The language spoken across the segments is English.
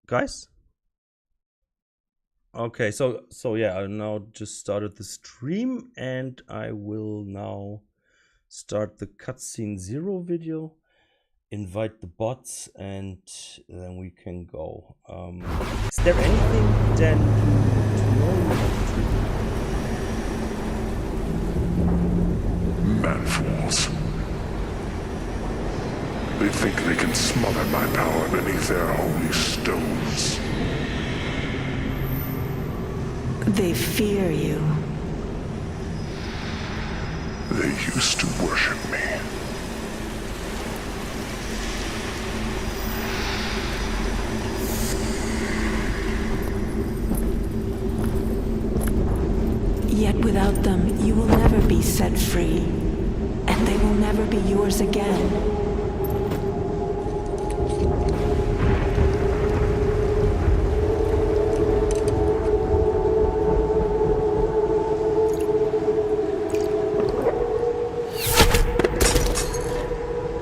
guys? Okay, so yeah, I now just started the stream and I will now start the cutscene 0 video, invite the bots, and then we can go. Is there anything then you want to know? Man-fools. They think they can smother my power beneath their holy stones. They fear you. They used to worship me. Yet without them, you will never be set free, and they will never be yours again.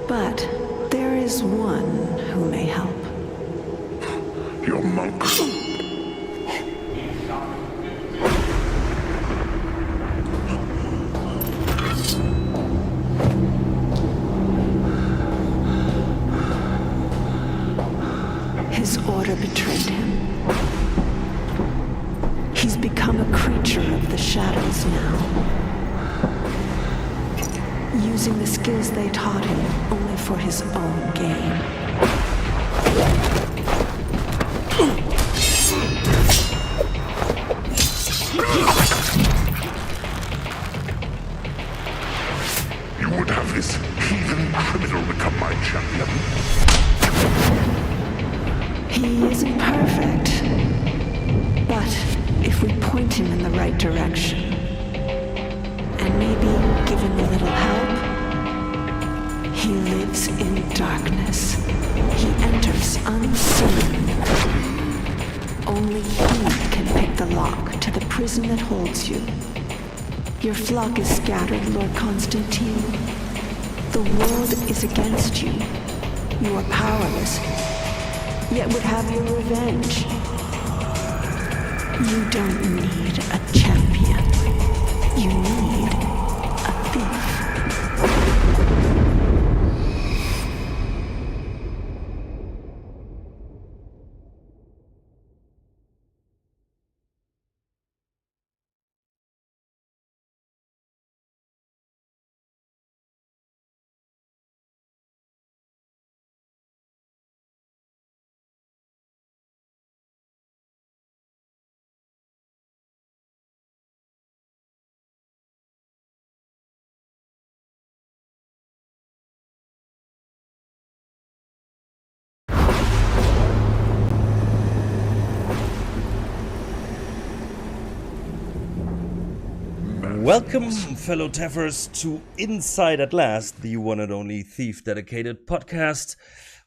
But there is one who may help. Your monk. His order betrayed him. He's become a creature of the shadows now, using the skills they taught him only for his own gain. You would have this heathen criminal become my champion? He isn't perfect, but if we point him in the right direction, and maybe give him a little help, he lives in darkness. He enters unseen. Only he can pick the lock to the prison that holds you. Your flock is scattered, Lord Constantine. The world is against you. You are powerless, yet would have your revenge. You don't need a champion. You need a thief. Welcome, fellow Taffers, to Inside at Last, the one and only thief-dedicated podcast.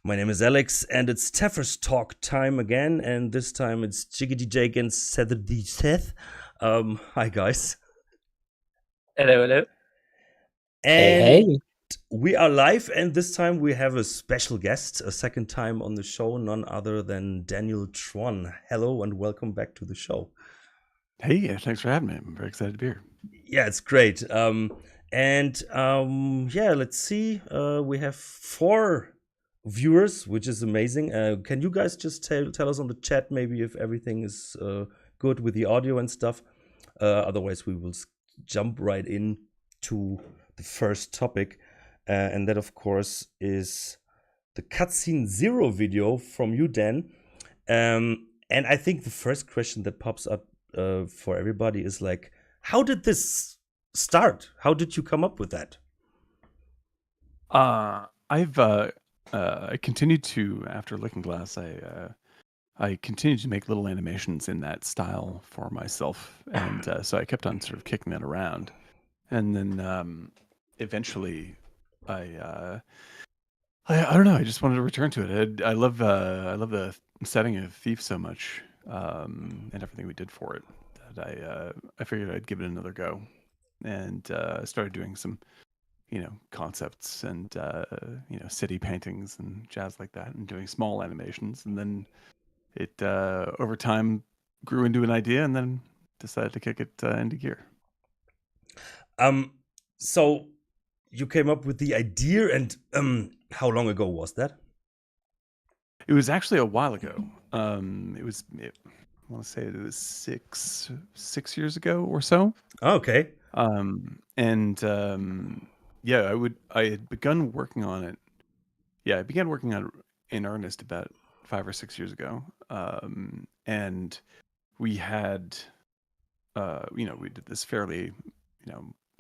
My name is Alex, and it's TaffersTalk time again, and this time it's Jiggity Jake and Seth. Hi, guys. Hello. And Hey. we are live, and this time we have a special guest, a second time on the show, none other than Daniel THRON. Hello, and welcome back to the show. Hey, thanks for having me. I'm very excited to be here. Yeah, it's great. Let's see. We have 4 viewers, which is amazing. Can you guys just tell us on the chat maybe if everything is good with the audio and stuff? Otherwise, we will jump right in to the first topic, and that, of course, is the cutscene 0 video from you, Dan. And I think the first question that pops up for everybody is like, how did this start? How did you come up with that? I continued to, after Looking Glass, I continued to make little animations in that style for myself, and so I kept on sort of kicking that around, and then eventually, I don't know. I just wanted to return to it. I love the setting of Thief so much, and everything we did for it, that I figured I'd give it another go, and started doing some concepts and city paintings and jazz like that, and doing small animations. And then it over time grew into an idea, and then decided to kick it into gear. So you came up with the idea, and how long ago was that? It was actually a while ago. I want to say it was six years ago or so. Okay. Yeah, I had begun working on it. Yeah, I began working on it in earnest about 5 or 6 years ago. And we had, we did this fairly,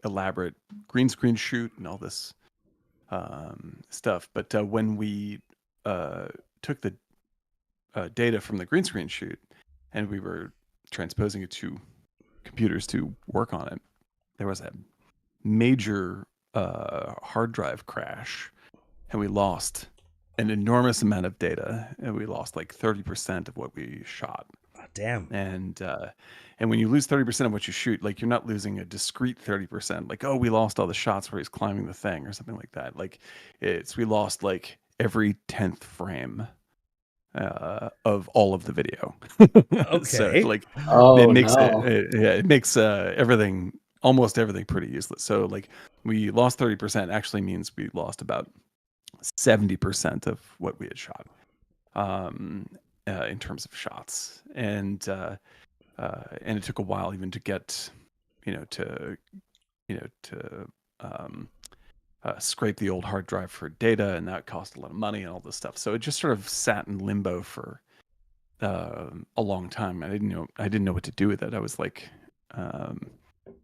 elaborate green screen shoot and all this stuff. But when we took the data from the green screen shoot and we were transposing it to computers to work on it, there was a major hard drive crash, and we lost an enormous amount of data, and we lost like 30% of what we shot. Oh, damn. And when you lose 30% of what you shoot, like, you're not losing a discrete 30%, like, oh, we lost all the shots where he's climbing the thing or something like that. Like, we lost like every 10th frame of all of the video. Okay. So like, Oh, it makes almost everything pretty useless. So like, we lost 30% actually means we lost about 70% of what we had shot in terms of shots. And it took a while even to get, scrape the old hard drive for data, and that cost a lot of money and all this stuff. So it just sort of sat in limbo for a long time. I didn't know what to do with it. I was like,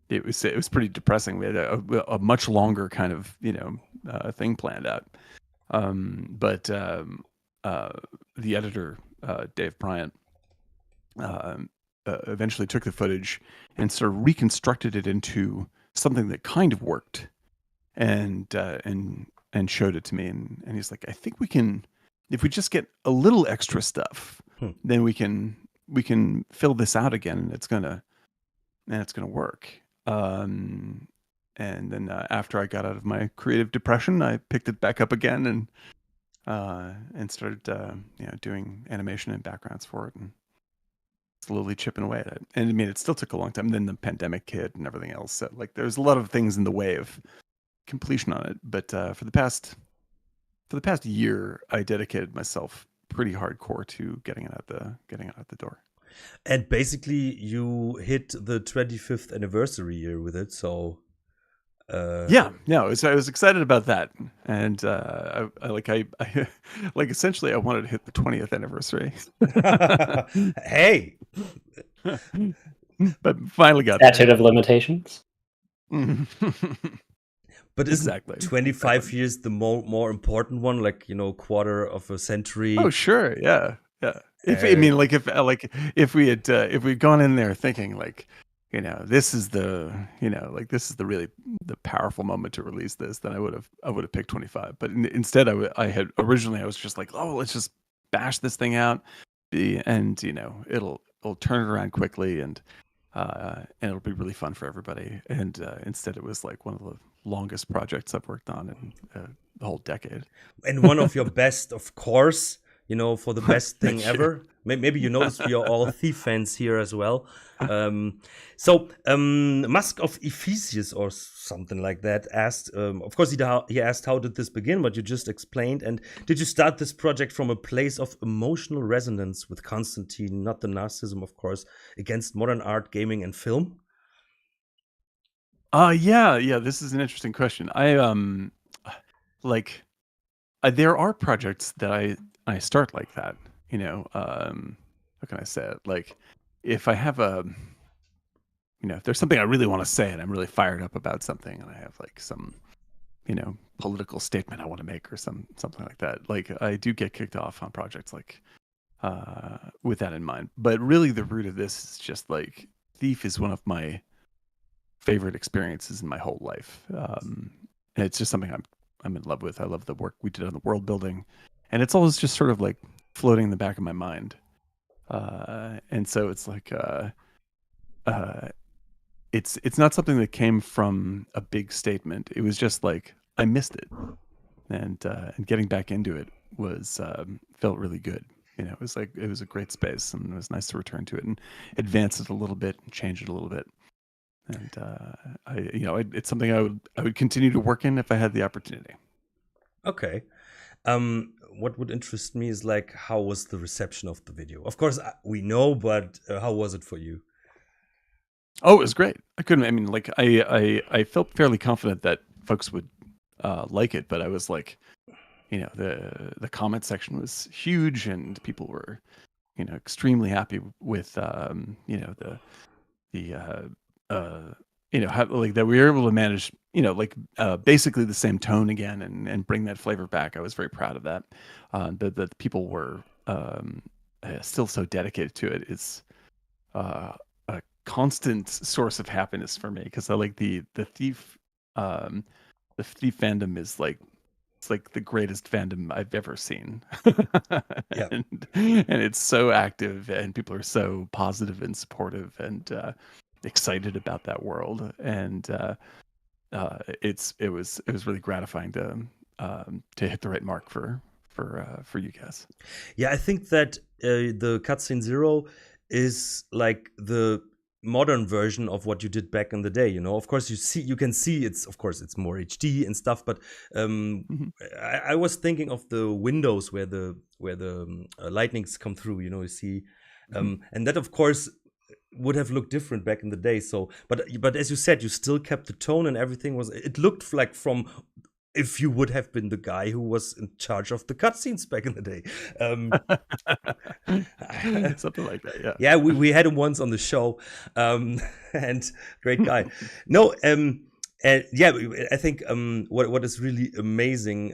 it was pretty depressing. We had a much longer kind of thing planned out. But the editor, Dave Bryant, eventually took the footage and sort of reconstructed it into something that kind of worked, and showed it to me. And he's like, I think we can, if we just get a little extra stuff, then we can fill this out again, and it's gonna work. And then after I got out of my creative depression, I picked it back up again and started doing animation and backgrounds for it, and slowly chipping away at it. And I mean, it still took a long time. Then the pandemic hit and everything else. So like, there's a lot of things in the way of completion on it. But for the past year, I dedicated myself pretty hardcore to getting it out the door. And basically, you hit the 25th anniversary year with it, so. I was excited about that, and essentially I wanted to hit the 20th anniversary. Hey, but finally got statute of limitations. But isn't Exactly. 25 years the more important one? Like, quarter of a century. Oh, sure, yeah. If we'd gone in there thinking like, this is the really the powerful moment to release this, then I would have picked 25. But instead, I was just like, oh, let's just bash this thing out, and it'll turn it around quickly, and it'll be really fun for everybody. And instead, it was like one of the longest projects I've worked on in the whole decade, and one of your best, of course. For the best thing ever. Maybe you noticed we are all Thief fans here as well. Musk of Ephesius or something like that asked, of course, he asked, how did this begin? What you just explained. And did you start this project from a place of emotional resonance with Constantine, not the narcissism, of course, against modern art, gaming, and film? Yeah, this is an interesting question. There are projects that I start like that, how can I say it? Like, if I have if there's something I really want to say and I'm really fired up about something, and I have like some, political statement I want to make or something like that, like, I do get kicked off on projects like with that in mind. But really the root of this is just like, Thief is one of my favorite experiences in my whole life. And it's just something I'm in love with. I love the work we did on the world building, and it's always just sort of like floating in the back of my mind. And so it's like, it's not something that came from a big statement. It was just like, I missed it, and getting back into it was felt really good. it was like, it was a great space, and it was nice to return to it and advance it a little bit and change it a little bit. And it's something I would continue to work in if I had the opportunity. Okay. What would interest me is like, how was the reception of the video? Of course, we know, but how was it for you? Oh, it was great. I felt fairly confident that folks would like it, but I was like, the comment section was huge, and people were, extremely happy with, how, like, that we were able to manage, basically the same tone again, and bring that flavor back. I was very proud of that. That people were still so dedicated to it is a constant source of happiness for me, because I like the Thief fandom is like, it's like the greatest fandom I've ever seen. Yeah. and it's so active, and people are so positive and supportive, and excited about that world, and it was really gratifying to hit the right mark for you guys. Yeah, I think that the Cutscene Zero is like the modern version of what you did back in the day. Of course, you can see it's more HD and stuff, but I was thinking of the windows where the lightnings come through. You see, and that of course would have looked different back in the day. So, but as you said, you still kept the tone, and everything was. It looked like from if you would have been the guy who was in charge of the cutscenes back in the day. Something like that, yeah. Yeah, we had him once on the show, and great guy. No, and yeah, I think what is really amazing,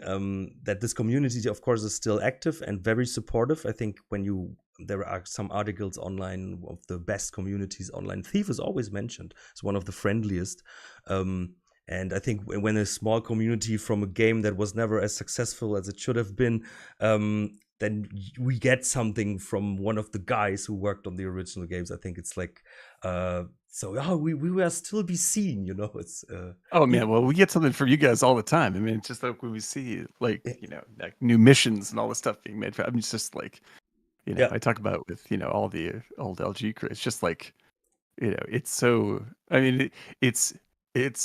that this community, of course, is still active and very supportive. I think there are some articles online of the best communities online. Thief is always mentioned. It's one of the friendliest. And I think when a small community from a game that was never as successful as it should have been, then we get something from one of the guys who worked on the original games. I think it's like, we will still be seen, It's oh man, well, we get something from you guys all the time. I mean, it's just like when we see like new missions and all the stuff being made. I'm just like, I talk about with all the old LG crew. It's just like, it's so. I mean, it's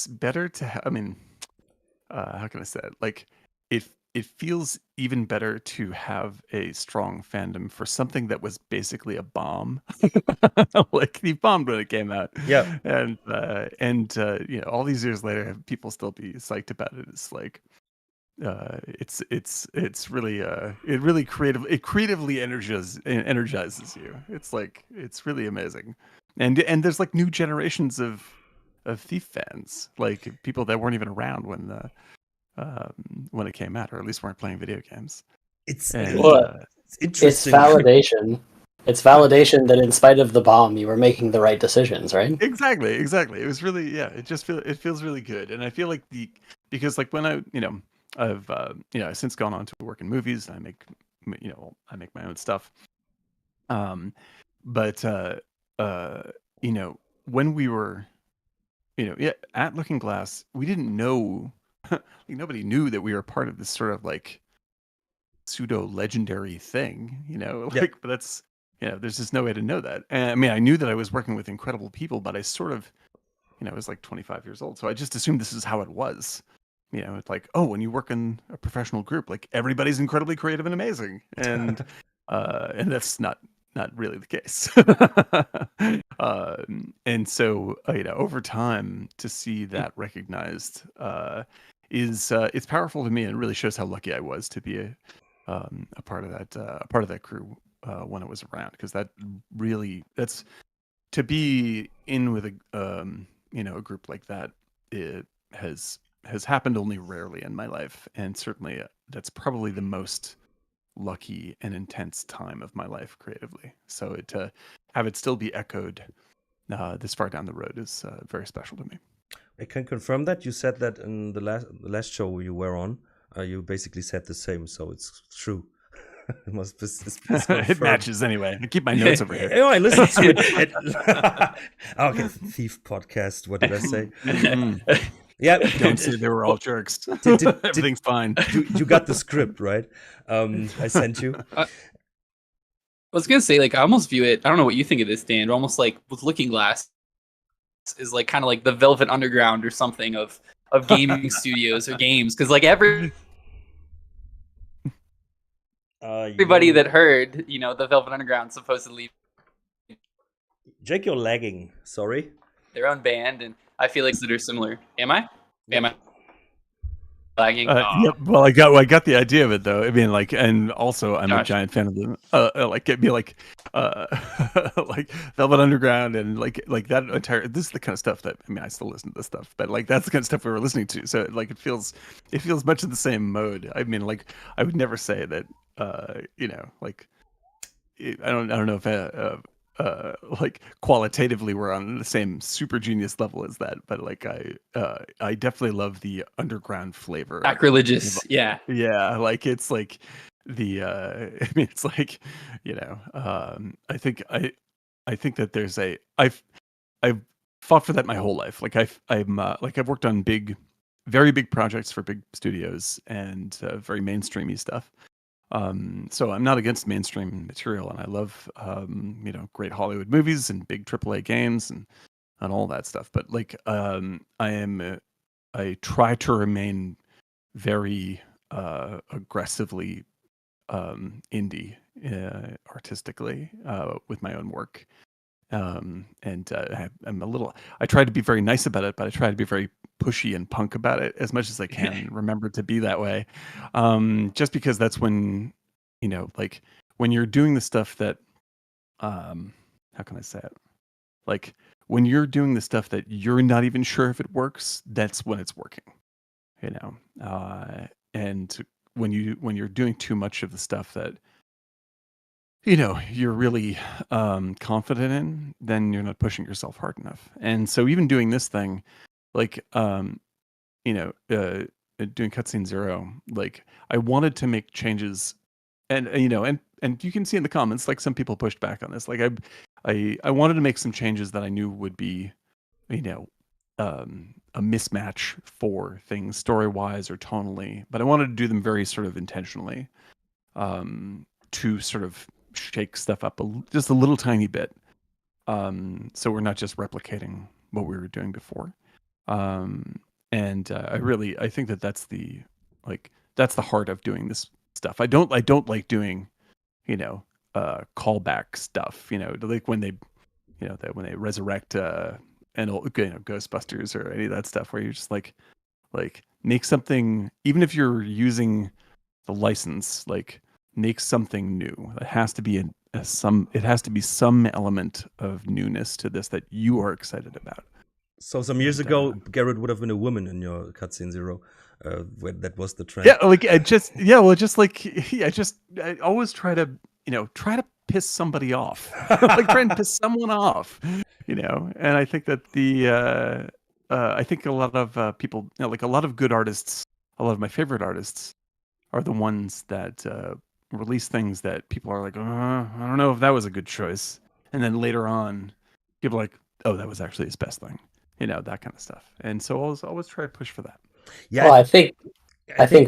better to have. I mean, how can I say it? Like, it feels even better to have a strong fandom for something that was basically a bomb. Like, the bomb when it came out. Yeah. And all these years later, people still be psyched about it. It's like, it's really it creatively energizes you. It's like, it's really amazing. And there's like new generations of Thief fans, like people that weren't even around when it came out, or at least weren't playing video games. It's It's interesting. validation. It's validation that in spite of the bomb, you were making the right decisions, right? Exactly. It was really, it feels really good, and I feel like because like when I've since gone on to work in movies, and I make my own stuff. But when we were at Looking Glass, we didn't know, like, nobody knew that we were part of this sort of like pseudo legendary thing, but that's, there's just no way to know that. And I mean, I knew that I was working with incredible people, but I sort of, I was like 25 years old, so I just assumed this is how it was. It's like, oh, when you work in a professional group, like, everybody's incredibly creative and amazing, and that's not really the case. And so, over time, to see that recognized it's powerful to me, and really shows how lucky I was to be a part of that crew when it was around, because that's to be in with a group like that. It has happened only rarely in my life, and certainly that's probably the most lucky and intense time of my life creatively. So to have it still be echoed this far down the road is very special to me. I can confirm that. You said that in the last show you were on. You basically said the same, so it's true. It must be. It matches anyway. I keep my notes over here. Oh, I listened to it. Okay, Thief podcast. What did I say? Yeah, don't say they were all jerks. Everything's fine. You got the script, right? I sent you. was gonna say, like, I almost view it. I don't know what you think of this, Dan. But almost like with Looking Glass is like kind of like the Velvet Underground or something of gaming studios or games, because like everybody that heard, the Velvet Underground supposedly Jake, you're lagging. Sorry. their own band, and I feel like that are similar. Am I lagging? Yep. Well, I got the idea of it though. I mean, like, and also I'm a Gosh. giant fan of the like it'd be like like Velvet Underground and like that entire. This is the kind of stuff that I still listen to this stuff, but like that's the kind of stuff we were listening to. So like it feels much of the same mode. I mean, like I would never say that like I don't know if like qualitatively we're on the same super genius level as that, but like I definitely love the underground flavor. Sacrilegious, yeah. Like it's like the I mean it's like I think that there's I've fought for that my whole life. Like I've worked on very big projects for big studios and very mainstreamy stuff. So I'm not against mainstream material, and I love great Hollywood movies and big AAA games and all that stuff. But like I try to remain very aggressively indie artistically with my own work. I'm I try to be very nice about it, but I try to be very pushy and punk about it as much as I can and remember to be that way. Just because that's when, like when you're doing the stuff that, how can I say it? Like when you're doing the stuff that you're not even sure if it works, that's when it's working, and when you're doing too much of the stuff that, you're really confident in, then you're not pushing yourself hard enough. And so even doing this thing, like, doing Cutscene Zero, like I wanted to make changes and you can see in the comments, like some people pushed back on this. Like I wanted to make some changes that I knew would be, a mismatch for things story-wise or tonally, but I wanted to do them very sort of intentionally, to sort of shake stuff up just a little tiny bit, so we're not just replicating what we were doing before. And I think that's the heart of doing this stuff. I don't like doing callback stuff, like when they when they resurrect an old Ghostbusters or any of that stuff, where you're just like make something, even if you're using the license, like make something new. It has to be some element of newness to this that you are excited about. So some years ago, Garrett would have been a woman in your Cutscene Zero. When that was the trend. Yeah, like I always try to piss somebody off, like try and piss someone off, And I think that I think a lot of people, like a lot of good artists, a lot of my favorite artists, are the ones that release things that people are like, I don't know if that was a good choice, and then later on, people are like, oh, that was actually his best thing, that kind of stuff. And so I always try to push for that. Yeah, well, I think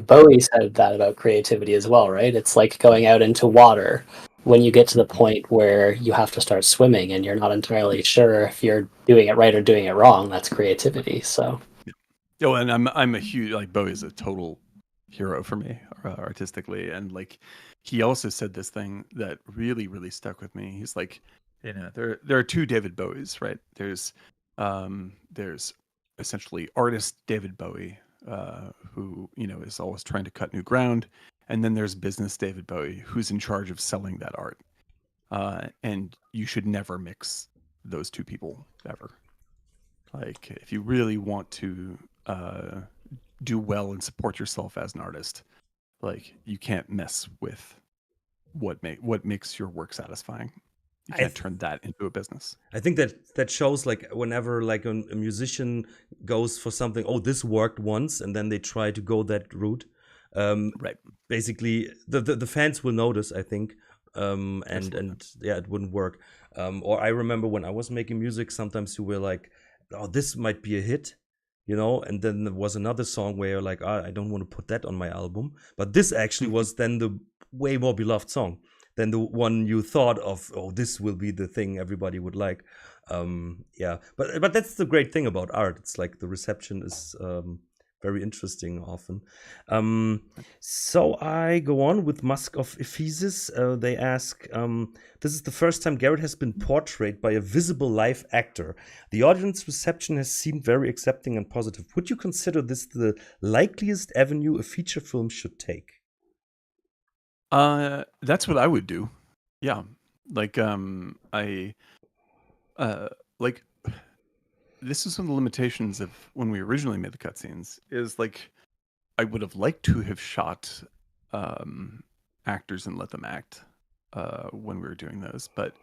Bowie said that about creativity as well, right? It's like going out into water. When you get to the point where you have to start swimming and you're not entirely sure if you're doing it right or doing it wrong, that's creativity. So, and I'm a huge, like, Bowie is a total hero for me artistically, and like he also said this thing that really, really stuck with me. He's like, there are two David Bowies, right? There's essentially artist David Bowie, who is always trying to cut new ground, and then there's business David Bowie, who's in charge of selling that art. And you should never mix those two people ever. Like, if you really want to do well and support yourself as an artist, like you can't mess with what makes your work satisfying. You can't turn that into a business. I think that shows, like, whenever like a musician goes for something, oh, this worked once, and then they try to go that route. Right. Basically, the fans will notice, I think, and yeah, it wouldn't work. Or I remember when I was making music, sometimes you were like, oh, this might be a hit, and then there was another song where you're like, I don't want to put that on my album, but this actually was then the way more beloved song. than the one you thought of. Oh, this will be the thing everybody would like. Yeah, but that's the great thing about art. It's like the reception is very interesting often. So I go on with Musk of Ephesus. They ask, this is the first time Garrett has been portrayed by a visible live actor. The audience reception has seemed very accepting and positive. Would you consider this the likeliest avenue a feature film should take? That's what I would do. Yeah. Like, like, this is one of the limitations of when we originally made the cutscenes, is like, I would have liked to have shot actors and let them act when we were doing those, but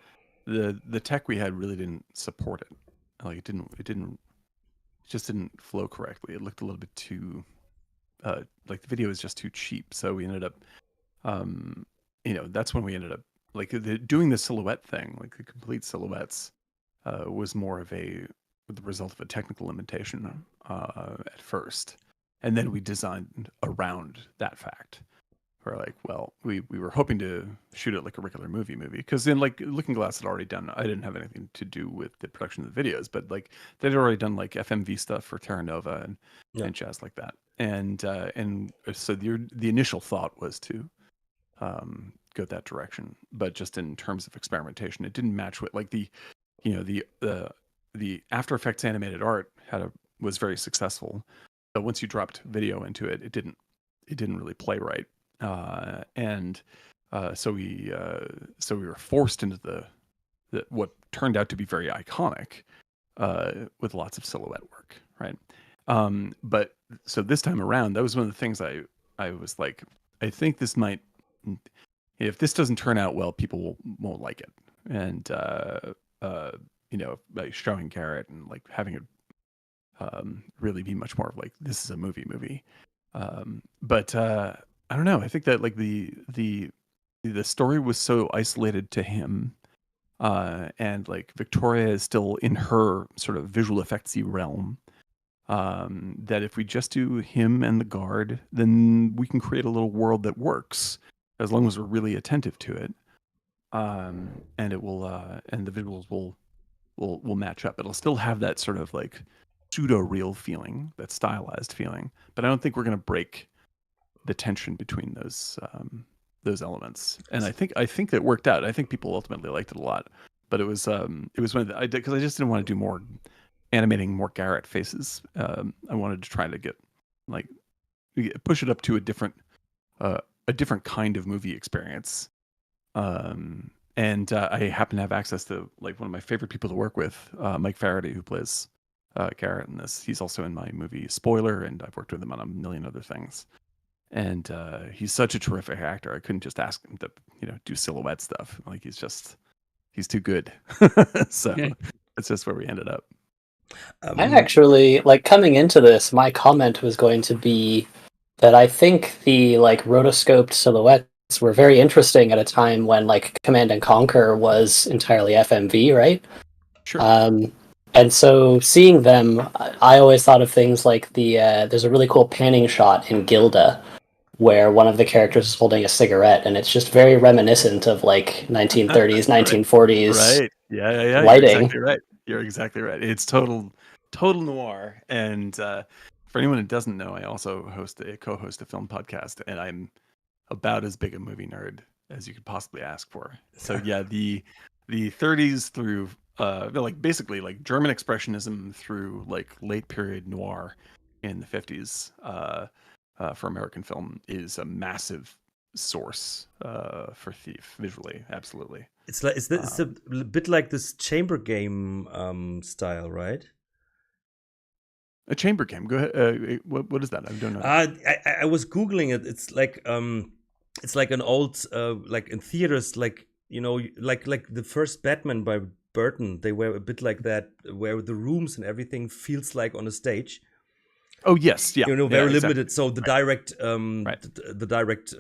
the tech we had really didn't support it. Like, it just didn't flow correctly. It looked a little bit too like the video was just too cheap. So we ended up that's when we ended up like doing the silhouette thing, like the complete silhouettes was more of the result of a technical limitation at first. And then we designed around that fact. We're like, well, we were hoping to shoot it like a regular movie, because in like Looking Glass had already done, I didn't have anything to do with the production of the videos, but like they'd already done like FMV stuff for Terra Nova and jazz like that. And so the initial thought was to go that direction, but just in terms of experimentation, it didn't match with like the After Effects animated art was very successful. But once you dropped video into it, it didn't really play right. So we were forced into the what turned out to be very iconic with lots of silhouette work, right? But so this time around, that was one of the things I was like, I think this might, if this doesn't turn out well, people won't like it. And by showing Garrett and like having it really be much more of like, this is a movie. But I don't know. I think that like the story was so isolated to him, and like Victoria is still in her sort of visual effectsy realm. That if we just do him and the guard, then we can create a little world that works as long as we're really attentive to it. And it will, and the visuals will match up. It'll still have that sort of like pseudo real feeling, that stylized feeling. But I don't think we're going to break the tension between those elements. And I think that worked out. I think people ultimately liked it a lot. But it was one of the, because I just didn't want to do more animating more Garrett faces. I wanted to try to get like push it up to a different kind of movie experience. And I happen to have access to like one of my favorite people to work with, Mike Faraday, who plays Garrett in this. He's also in my movie Spoiler, and I've worked with him on a million other things. And he's such a terrific actor. I couldn't just ask him to do silhouette stuff. Like he's too good. So that's just where we ended up. I actually, like, coming into this, my comment was going to be that I think the like rotoscoped silhouettes were very interesting at a time when like Command and Conquer was entirely FMV, right? Sure. And so seeing them, I always thought of things like there's a really cool panning shot in Gilda where one of the characters is holding a cigarette, and it's just very reminiscent of like 1930s, 1940s right. Yeah. lighting. You're exactly right. It's total noir. And for anyone who doesn't know, I also co-host a film podcast, and I'm about as big a movie nerd as you could possibly ask for. So yeah, the 30s through like basically like German expressionism through like late period noir in the 50s for American film is a massive source for Thief visually. Absolutely. It's a bit like this chamber game style, right? A chamber game. Go ahead. What is that? I don't know. I was googling it. It's like an old like in theaters, like like the first Batman by Burton. They were a bit like that, where the rooms and everything feels like on a stage. Oh yes, yeah. Very limited. Exactly. So the direct, the direct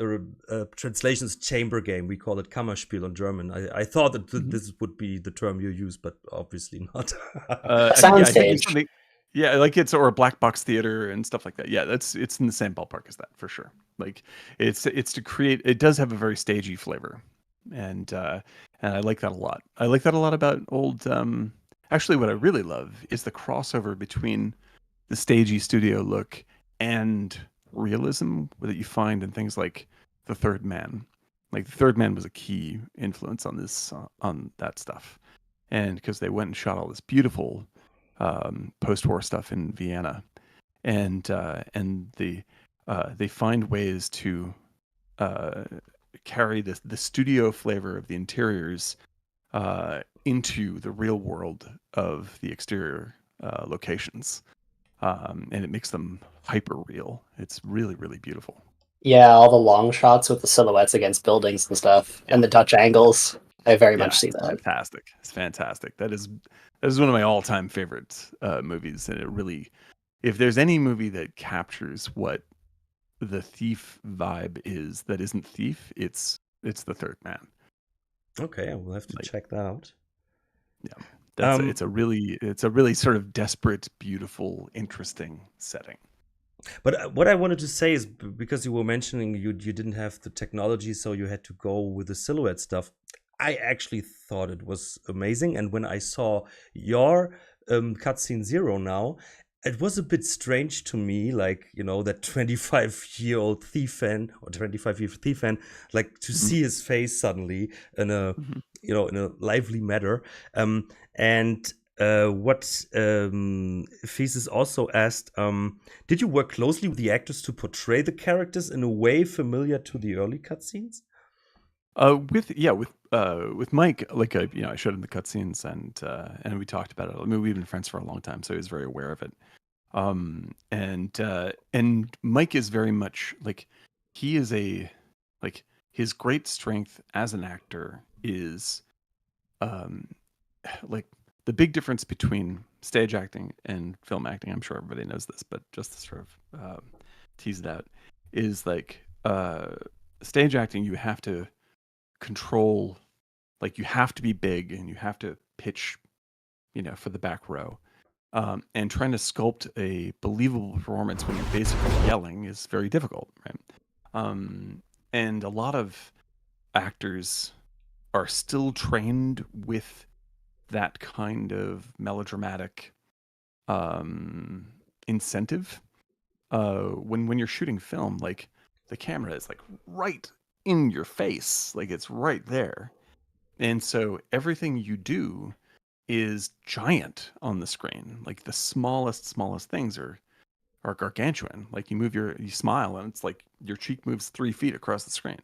translation is chamber game. We call it Kammerspiel in German. I thought that this would be the term you use, but obviously not. Soundstage. Yeah, like it's or a black box theater and stuff like that. Yeah, it's in the same ballpark as that for sure. Like it's to create. It does have a very stagey flavor. and I like that a lot. I like that a lot about old. Actually, what I really love is the crossover between the stagey studio look and realism that you find in things like The Third Man. Like The Third Man was a key influence on this on that stuff, and because they went and shot all this beautiful post-war stuff in Vienna, and they find ways to carry the studio flavor of the interiors into the real world of the exterior locations, and it makes them hyper real. It's really, really beautiful. Yeah, all the long shots with the silhouettes against buildings and stuff, and the Dutch angles. I very much see that. Fantastic. It's fantastic. That is one of my all-time favorite movies, and it really, if there's any movie that captures what the Thief vibe is that isn't Thief, it's The Third Man. Okay, I will have to check that out. Yeah, it's a really sort of desperate, beautiful, interesting setting. But what I wanted to say is, because you were mentioning you didn't have the technology, so you had to go with the silhouette stuff. I actually thought it was amazing, and when I saw your cutscene 0 now, it was a bit strange to me, like, you know, that 25-year-old thief fan or 25-year thief fan, like, to see his face suddenly in a you know, in a lively manner. And what Thesis also asked, did you work closely with the actors to portray the characters in a way familiar to the early cutscenes? With Mike, like I showed him the cutscenes, and we talked about it. I mean, we've been friends for a long time, so he was very aware of it. And Mike is very much like, he is his great strength as an actor is like the big difference between stage acting and film acting. I'm sure everybody knows this, but just to sort of tease it out, is like stage acting, you have to control, like, you have to be big and you have to pitch, for the back row, and trying to sculpt a believable performance when you're basically yelling is very difficult, right? And a lot of actors are still trained with that kind of melodramatic incentive. When you're shooting film, like, the camera is like right in your face, like it's right there, and so everything you do is giant on the screen. Like the smallest things are gargantuan. Like you smile and it's like your cheek moves 3 feet across the screen,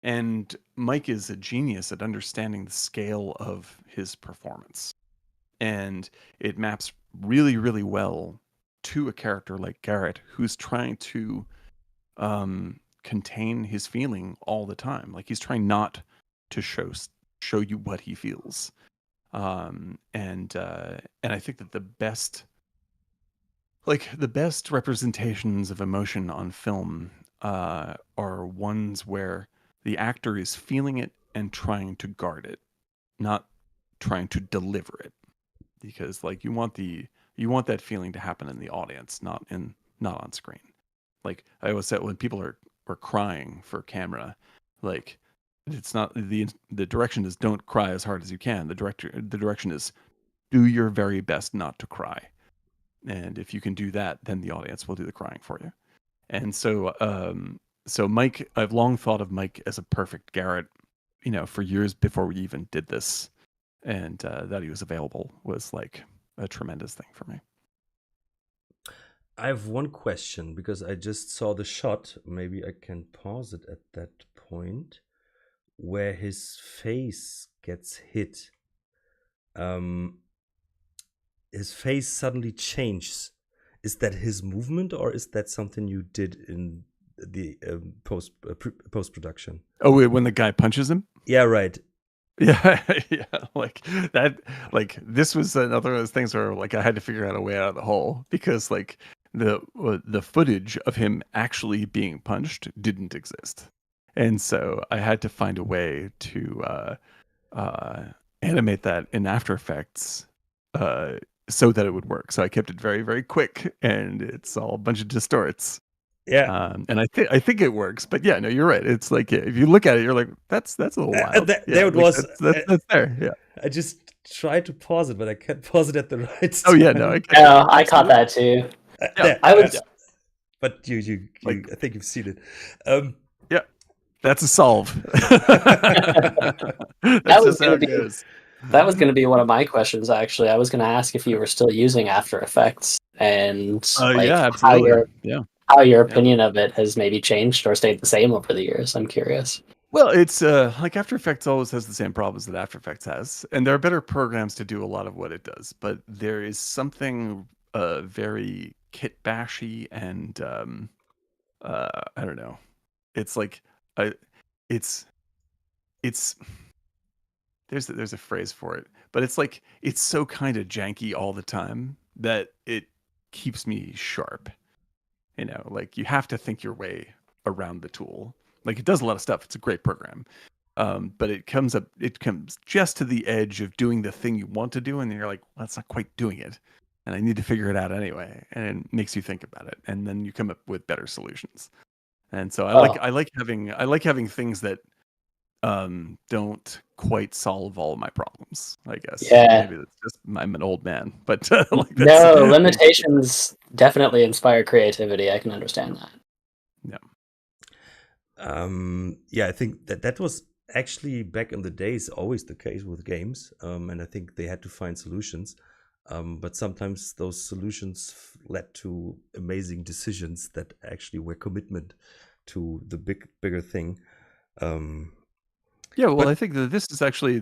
And Mike is a genius at understanding the scale of his performance, and it maps really, really well to a character like Garrett, who's trying to contain his feeling all the time. Like, he's trying not to show you what he feels. And I think that the best representations of emotion on film are ones where the actor is feeling it and trying to guard it, not trying to deliver it. Because, like, you want that feeling to happen in the audience, not on screen. Like, I always said, when people are crying for camera, like, it's not the direction is don't cry as hard as you can. The direction is do your very best not to cry. And if you can do that, then the audience will do the crying for you. And so Mike, I've long thought of Mike as a perfect Garrett, for years before we even did this. And that he was available was like a tremendous thing for me. I have one question, because I just saw the shot. Maybe I can pause it at that point where his face gets hit. His face suddenly changes. Is that his movement, or is that something you did in the post production? Oh, when the guy punches him? Yeah, right. Yeah, yeah, like that. Like, this was another of those things where, like, I had to figure out a way out of the hole, because, like, the footage of him actually being punched didn't exist, and so I had to find a way to animate that in After Effects so that it would work. So I kept it very, very quick, and it's all a bunch of distorts. Yeah. And I think it works. But yeah, no, you're right. It's like if you look at it, you're like, that's a little wild. There it Like was. that's there. Yeah. I just tried to pause it, but I can't pause it at the right Oh yeah, no, time. Yeah, I caught that too. Yeah, There. I would. yeah. But Like I think you've seen it. yeah, that's a solve. That That's was just how gonna it be. goes. That was going to be one of my questions, actually. I was going to ask if you were still using After Effects and like Yeah, absolutely. Yeah. how your Yeah. opinion of it has maybe changed or stayed the same over the years. I'm curious. Well, it's like After Effects always has the same problems that After Effects has, and there are better programs to do a lot of what it does. But there is something very kit bashy and I don't know. It's like I, it's it's there's a phrase for it, but it's like it's so kind of janky all the time that it keeps me sharp. Like you have to think your way around the tool. Like it does a lot of stuff. It's a great program. But it comes just to the edge of doing the thing you want to do, and you're like, well, that's not quite doing it. And I need to figure it out anyway. And it makes you think about it. And then you come up with better solutions. And so I like having things that don't quite solve all of my problems, I guess. Yeah. Maybe that's just I'm an old man, but No, limitations definitely inspire creativity. I can understand that. Yeah, I think that was actually back in the days always the case with games, and I think they had to find solutions. But sometimes those solutions led to amazing decisions that actually were commitment to the bigger thing. Yeah, well, I think that this is actually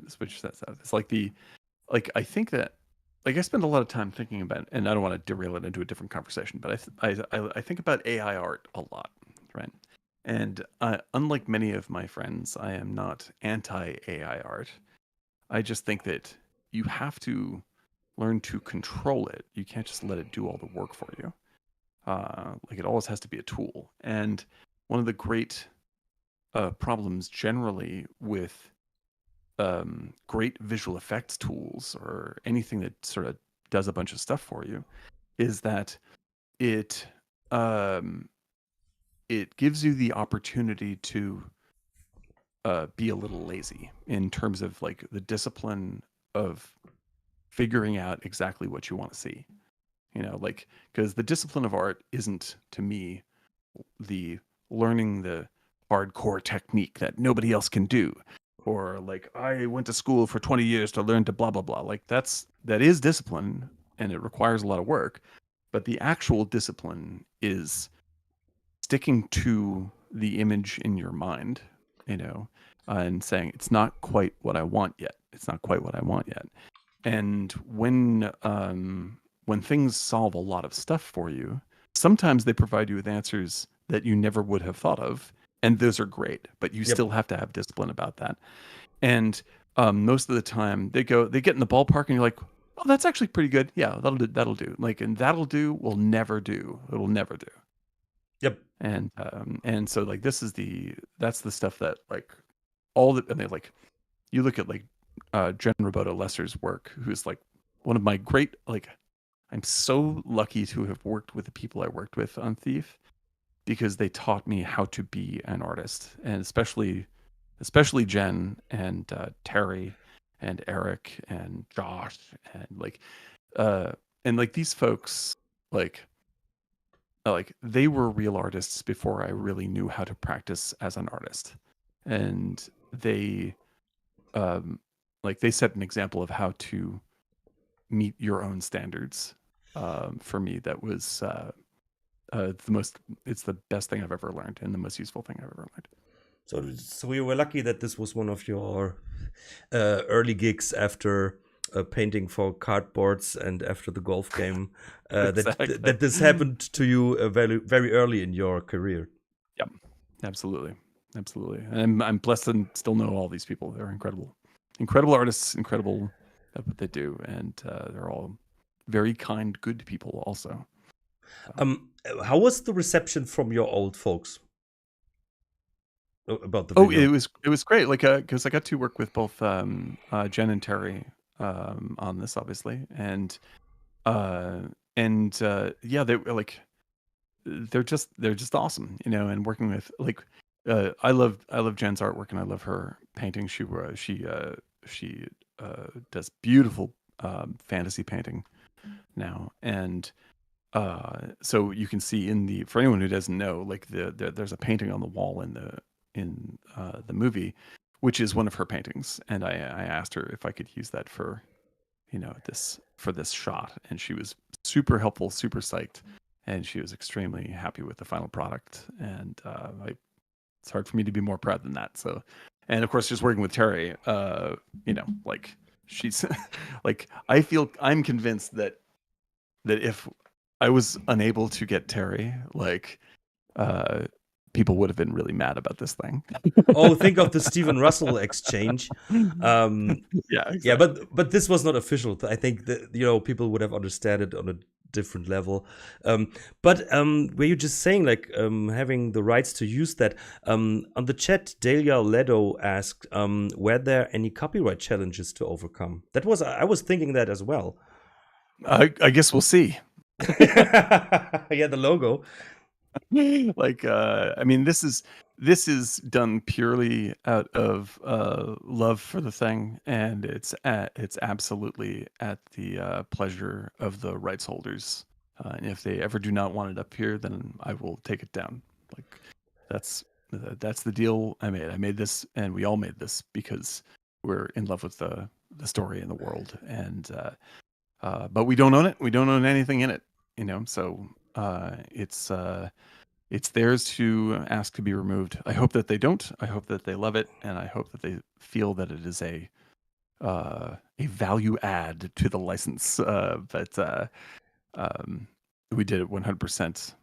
switch that out. It's like I think that I spend a lot of time thinking about, and I don't want to derail it into a different conversation, but I think about AI art a lot, right? And unlike many of my friends, I am not anti-AI art. I just think that you have to learn to control it. You can't just let it do all the work for you. Like it always has to be a tool. And one of the great problems generally with great visual effects tools or anything that sort of does a bunch of stuff for you is that it gives you the opportunity to be a little lazy in terms of like the discipline of figuring out exactly what you want to see. Like because the discipline of art isn't to me the learning the hardcore technique that nobody else can do, or like I went to school for 20 years to learn to blah blah blah. Like that is discipline and it requires a lot of work, but the actual discipline is sticking to the image in your mind, and saying it's not quite what I want yet. It's not quite what I want yet. And when things solve a lot of stuff for you, sometimes they provide you with answers that you never would have thought of, and those are great, but you still have to have discipline about that. And most of the time they get in the ballpark and you're like, oh, that's actually pretty good. Yeah, that'll do. Like, and that'll do will never do. It'll never do. Yep. And so like that's the stuff that like and they like, you look at like Jen Roboto Lesser's work, who's like one of my great, like, I'm so lucky to have worked with the people I worked with on Thief, because they taught me how to be an artist, and especially Jen and Terry and Eric and Josh and these folks, like they were real artists before I really knew how to practice as an artist, and they they set an example of how to meet your own standards for me. That was it's the best thing I've ever learned and the most useful thing I've ever learned. So you were lucky that this was one of your early gigs after painting for cardboards and after the golf game, Exactly. that this happened to you very, very early in your career. Yep, absolutely. And I'm blessed to still know all these people. They're incredible artists, incredible at what they do, and they're all very kind, good people also. How was the reception from your old folks about the video? It was great. Like, because I got to work with both Jen and Terry on this, obviously, and yeah, they were like, they're just awesome, you know. And working with like I love Jen's artwork, and I love her painting. She does beautiful fantasy painting now, and so you can see for anyone who doesn't know, like there's a painting on the wall in the movie, which is one of her paintings, and I asked her if I could use that for this shot, and she was super helpful, super psyched, and she was extremely happy with the final product. And it's hard for me to be more proud than that. So, and of course, just working with Terry, like she's like, I'm convinced that if I was unable to get Terry, like people would have been really mad about this thing. Oh, think of the Stephen Russell exchange. Yeah, exactly. Yeah, but this was not official. I think that people would have understood it on a different level. But were you just saying like having the rights to use that? On the chat, Delia Ledo asked, were there any copyright challenges to overcome? I was thinking that as well. I guess we'll see. Yeah, the logo. Like I mean, this is done purely out of love for the thing, and it's absolutely at the pleasure of the rights holders. And if they ever do not want it up here, then I will take it down. Like that's the deal I made. I made this, and we all made this because we're in love with the story and the world. And but we don't own it. We don't own anything in it. So it's theirs to ask to be removed. I hope that they don't. I hope that they love it, and I hope that they feel that it is a value add to the license. But we did it 100%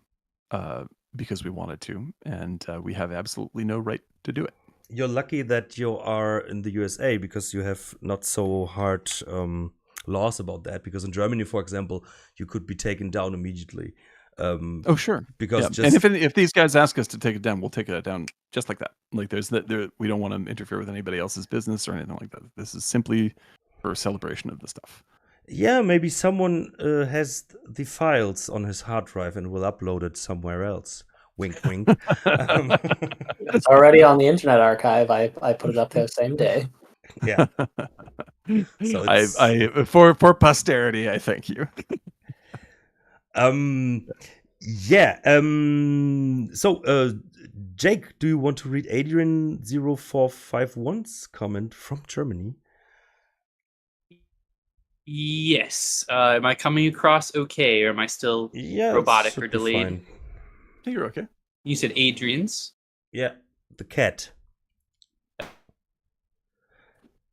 because we wanted to, and we have absolutely no right to do it. You're lucky that you are in the USA because you have not so hard laws about that. Because in Germany, for example, you could be taken down immediately. Oh sure, because and if these guys ask us to take it down, we'll take it down just like that. Like we don't want to interfere with anybody else's business or anything like that. This is simply for a celebration of the stuff. Yeah, maybe someone has the files on his hard drive and will upload it somewhere else. Wink, wink. It's already on the Internet Archive. I put it up there the same day. Yeah. So I for posterity, I thank you. Yeah. So, Jake, do you want to read Adrian 0451's comment from Germany? Yes. Am I coming across okay, or am I still robotic or delayed? Fine. I think you're okay. You said Adrian's? Yeah, the cat.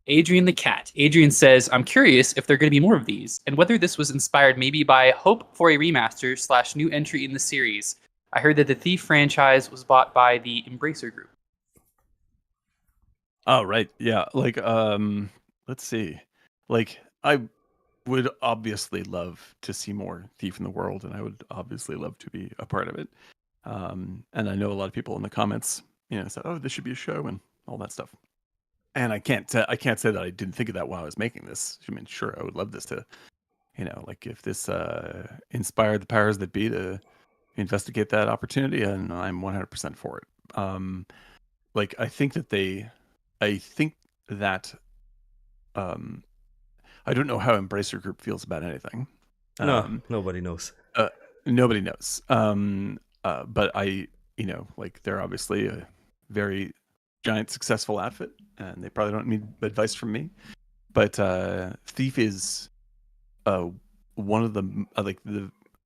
Adrian the cat. Adrian says, I'm curious if there are going to be more of these, and whether this was inspired maybe by hope for a remaster / new entry in the series. I heard that the Thief franchise was bought by the Embracer Group. Oh, right. Yeah. Like, let's see. Like, I would obviously love to see more Thief in the world, and I would obviously love to be a part of it. And I know a lot of people in the comments, said, "Oh, this should be a show," and all that stuff. And I can't say that I didn't think of that while I was making this. I mean, sure, I would love this to, like if this inspired the powers that be to investigate that opportunity, and I'm 100% for it. Like I think that I don't know how Embracer Group feels about anything. No, nobody knows. Nobody knows. But like they're obviously a very giant successful outfit, and they probably don't need advice from me. But Thief is one of the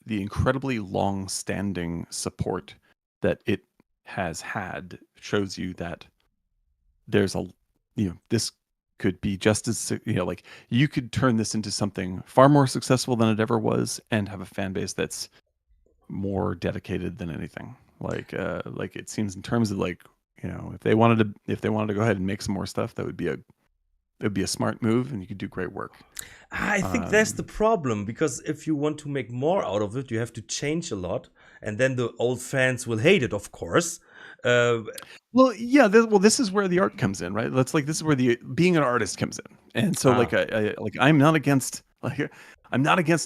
the incredibly long-standing support that it has had shows you that there's this could be just as like you could turn this into something far more successful than it ever was, and have a fan base that's more dedicated than anything. Like it seems in terms of like, if they wanted to go ahead and make some more stuff, it would be a smart move, and you could do great work. I think that's the problem, because if you want to make more out of it, you have to change a lot, and then the old fans will hate it, of course. Well, yeah. This is where the art comes in, right? This is where the being an artist comes in, and so I'm not against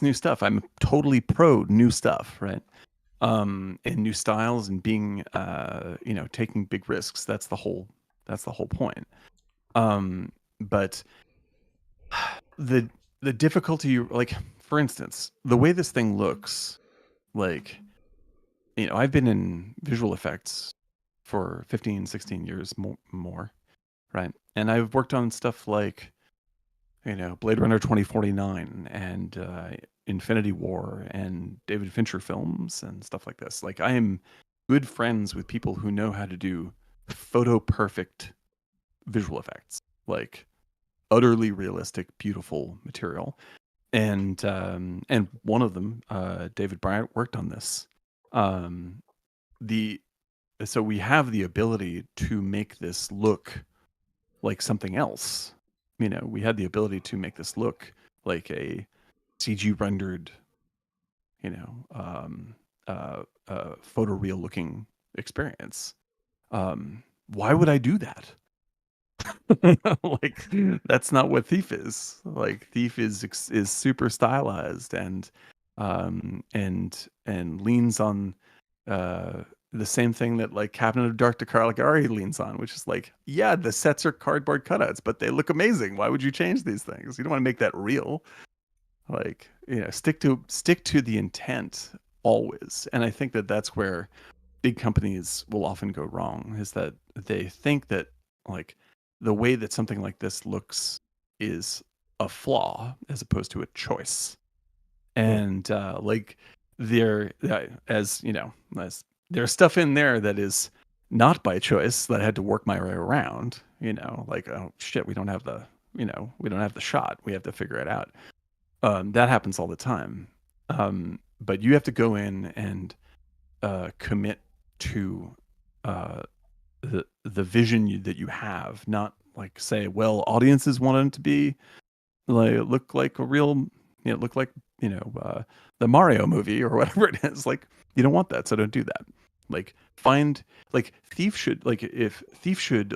new stuff. I'm totally pro new stuff, right? and new styles and being taking big risks. That's the whole point. But the difficulty, like, for instance, the way this thing looks, like, I've been in visual effects for 15, 16 years more, right? And I've worked on stuff like, Blade Runner 2049 and Infinity War and David Fincher films and stuff like this. Like, I am good friends with people who know how to do photo perfect visual effects, like utterly realistic, beautiful material. And one of them, David Bryant, worked on this. So we have the ability to make this look like something else. We had the ability to make this look like a CG rendered, photoreal looking experience. Why would I do that? Like, that's not what Thief is. Like, Thief is super stylized and leans on the same thing that, like, Cabinet of Dark Caligari leans on, which is like, yeah, the sets are cardboard cutouts, but they look amazing. Why would you change these things? You don't want to make that real. Like, stick to the intent always. And I think that that's where big companies will often go wrong, is that they think that, like, the way that something like this looks is a flaw as opposed to a choice. And like, there's stuff in there that is not by choice that I had to work my way around. Like, oh shit, we don't have the shot. We have to figure it out. That happens all the time. But you have to go in and commit to the vision that you have, not like say, well, audiences want them to be like, look like a real, look like the Mario movie or whatever it is. Like, you don't want that, so don't do that. Like, Thief should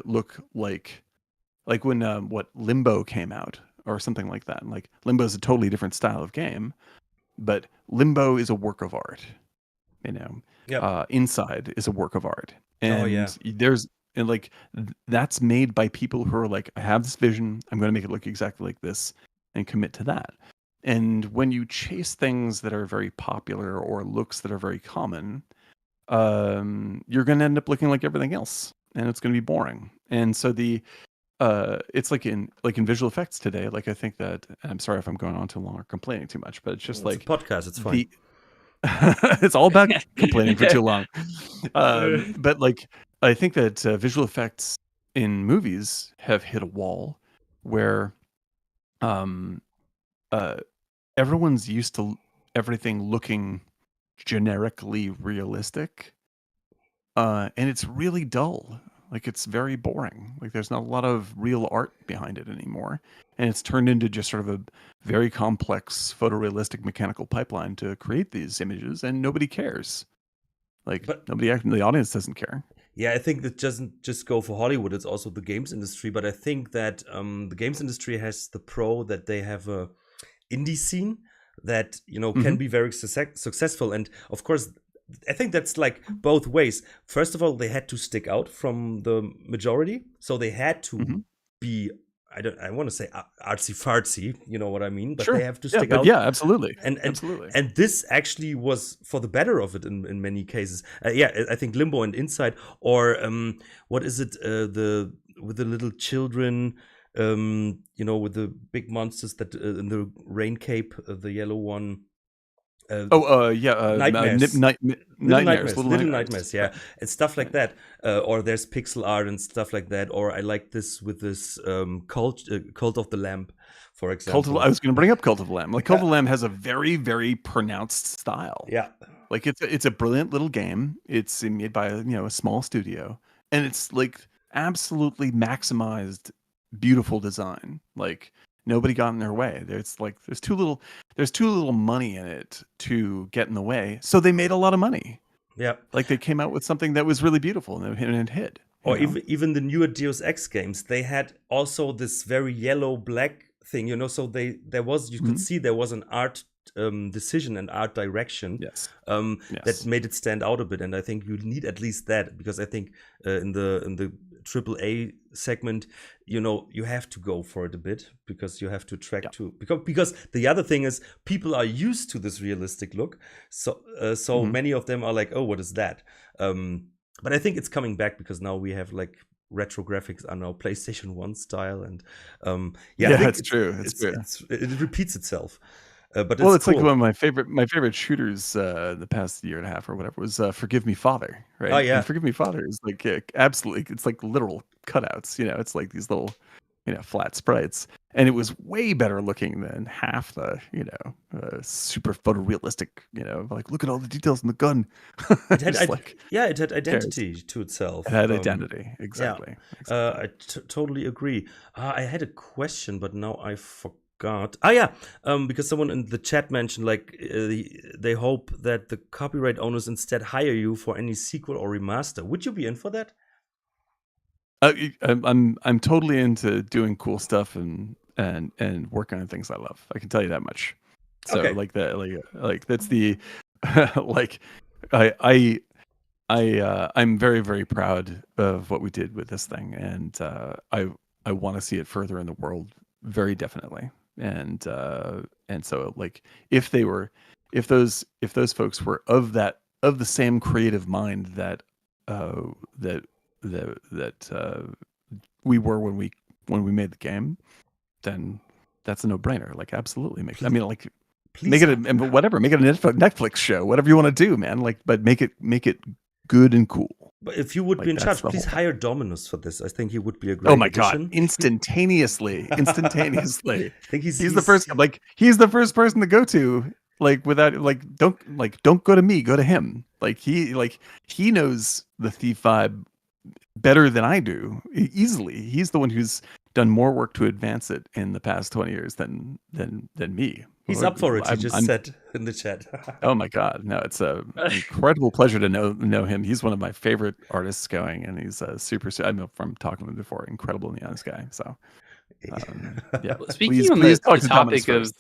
look like when what Limbo came out or something like that. Like, Limbo is a totally different style of game, but Limbo is a work of art. Inside is a work of art, and that's made by people who are like, I have this vision, I'm going to make it look exactly like this, and commit to that. And when you chase things that are very popular or looks that are very common, you're going to end up looking like everything else, and it's going to be boring. And so it's like in visual effects today. Like, I think that, and I'm sorry if I'm going on too long or complaining too much, but it's just like a podcast. It's fine. It's all about complaining for too long. But like, I think that visual effects in movies have hit a wall where everyone's used to everything looking generically realistic, and it's really dull. Like, it's very boring. Like, there's not a lot of real art behind it anymore, and it's turned into just sort of a very complex photorealistic mechanical pipeline to create these images, and nobody cares. Like, the audience doesn't care. Yeah, I think that doesn't just go for Hollywood, it's also the games industry. But I think that the games industry has the pro that they have a indie scene that, can be very successful. And of course, I think that's like both ways. First of all, they had to stick out from the majority. So they had to be, I want to say artsy fartsy, you know what I mean? But sure. They have to stick out. Yeah, absolutely. Absolutely. And this actually was for the better of it in many cases. I think Limbo and Inside, or what is it? With the little children, with the big monsters that in the rain cape, the yellow one. Nightmares. Little Nightmares, yeah, and stuff like that. Or there's pixel art and stuff like that. Or I like this with this Cult of the Lamb, for example. I was going to bring up Cult of the Lamb. Like, Cult of the Lamb has a very, very pronounced style. Yeah, like it's a brilliant little game. It's made by a small studio, and it's like absolutely maximized, beautiful design. Like, nobody got in their way. There's too little money in it to get in the way. So they made a lot of money. Yeah. Like, they came out with something that was really beautiful and it hit. Or even the newer Deus Ex games, they had also this very yellow black thing, so you could see there was an art decision and art direction Yes. that Yes. made it stand out a bit. And I think you need at least that, because I think in the AAA segment, you have to go for it a bit, because you have to track Yeah. to because the other thing is people are used to this realistic look, so many of them are like, oh, what is that? But I think it's coming back, because now we have like retro graphics are now PlayStation 1 style, and I think it's true. It's true. it repeats itself. But Well, it's it's like cool. one of my favorite shooters the past year and a half or whatever was Forgive Me Father, right? Oh, yeah. And Forgive Me Father is like absolutely, it's like literal cutouts, it's like these little flat sprites, and it was way better looking than half the super photorealistic, like look at all the details in the gun. It had Just like it had identity to itself. it had identity, exactly. I totally agree. I had a question, but now I forgot. Because someone in the chat mentioned like they hope that the copyright owners instead hire you for any sequel or remaster. Would you be in for that? I'm totally into doing cool stuff and working on things I love. I can tell you that much. So Okay. like that, like that's the like I'm very, very proud of what we did with this thing, and I want to see it further in the world, very definitely. And so like if those folks were of the same creative mind that we were when we made the game, then that's a no-brainer. Like absolutely make it make it a Netflix show, whatever you want to do, man. Like, but make it good and cool. But if you would Like, be in that's charge, the please whole hire Dominus for this. I think he would be a great Oh my addition. god! Instantaneously. I think He's the first. Like he's the first person to go to. Like without don't go to me. Go to him. Like he knows the Thief vibe better than I do. Easily, he's the one who's done more work to advance it in the past 20 years than me. He's up for it. He just said in the chat. Oh my god, no! It's an incredible pleasure to know him. He's one of my favorite artists going, and he's super. I know from talking to him before, incredibly honest guy. So, yeah. Well, speaking on the topic of,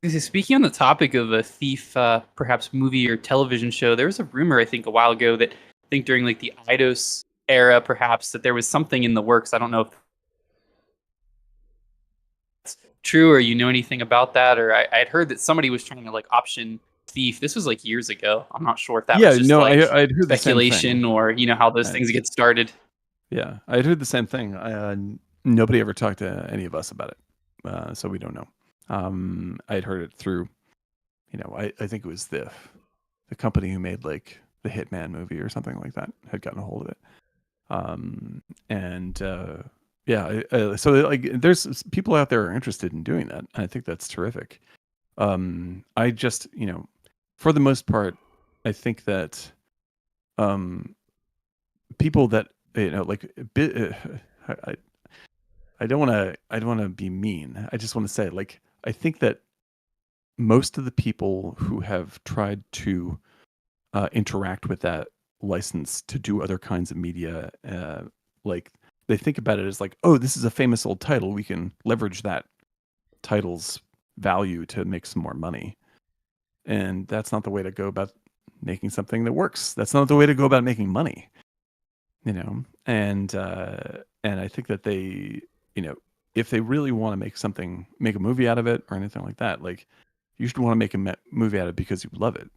speaking on the topic of a Thief, perhaps movie or television show, there was a rumor I think a while ago that I think during like the Eidos era, perhaps that there was something in the works. I don't know if true or anything about that, or I had heard that somebody was trying to like option Thief. This was like years ago. I'm not sure if that was just like I'd heard speculation or how those things get started. Yeah, I'd heard the same thing. Nobody ever talked to any of us about it, so we don't know. I'd heard it through, I think it was the company who made like the Hitman movie or something like that had gotten a hold of it, so like there's people out there who are interested in doing that. I think that's terrific. I just for the most part I think that people that like I don't want to be mean. I just want to say like I think that most of the people who have tried to interact with that license to do other kinds of media, like they think about it as like, oh, this is a famous old title. We can leverage that title's value to make some more money. And that's not the way to go about making something that works. That's not the way to go about making money. And I think that they, if they really want to make a movie out of it or anything like that, like you should want to make a movie out of it because you love it.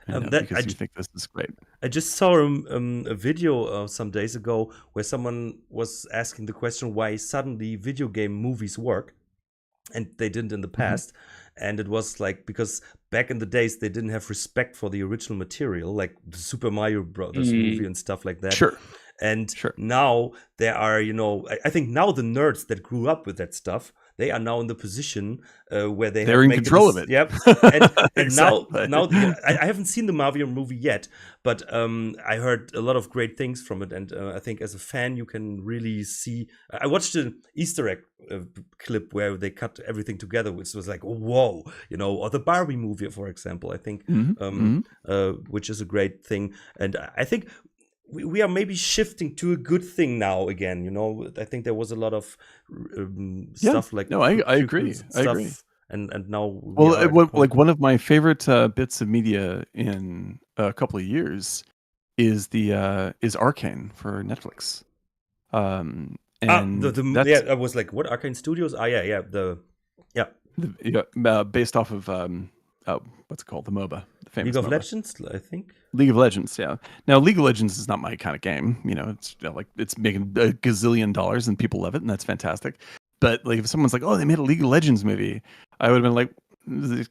Because you think this is great. I just saw a video some days ago where someone was asking the question why suddenly video game movies work, and they didn't in the past. And it was like because back in the days they didn't have respect for the original material, like the Super Mario Brothers movie and stuff like that. Sure. And now there are, I think now the nerds that grew up with that stuff, they are now in the position where they're in control of it. Yep. And Exactly. now I haven't seen the Mario movie yet, but I heard a lot of great things from it. And I think as a fan, you can really see. I watched an Easter egg clip where they cut everything together, which was like, whoa, or the Barbie movie, for example, I think, which is a great thing. And I think we are maybe shifting to a good thing now again. I think there was a lot of stuff like no, I agree. I agree. and now we Well, are at the point. like one of my favorite bits of media in a couple of years is Arcane for Netflix. And that's I was like, what, Arcane Studios? based off of what's it called, the MOBA, the famous League of MOBA. Legends, I think. League of Legends, yeah. Now, League of Legends is not my kind of game. It's like it's making a gazillion dollars and people love it, and that's fantastic. But like, if someone's like, "Oh, they made a League of Legends movie," I would have been like,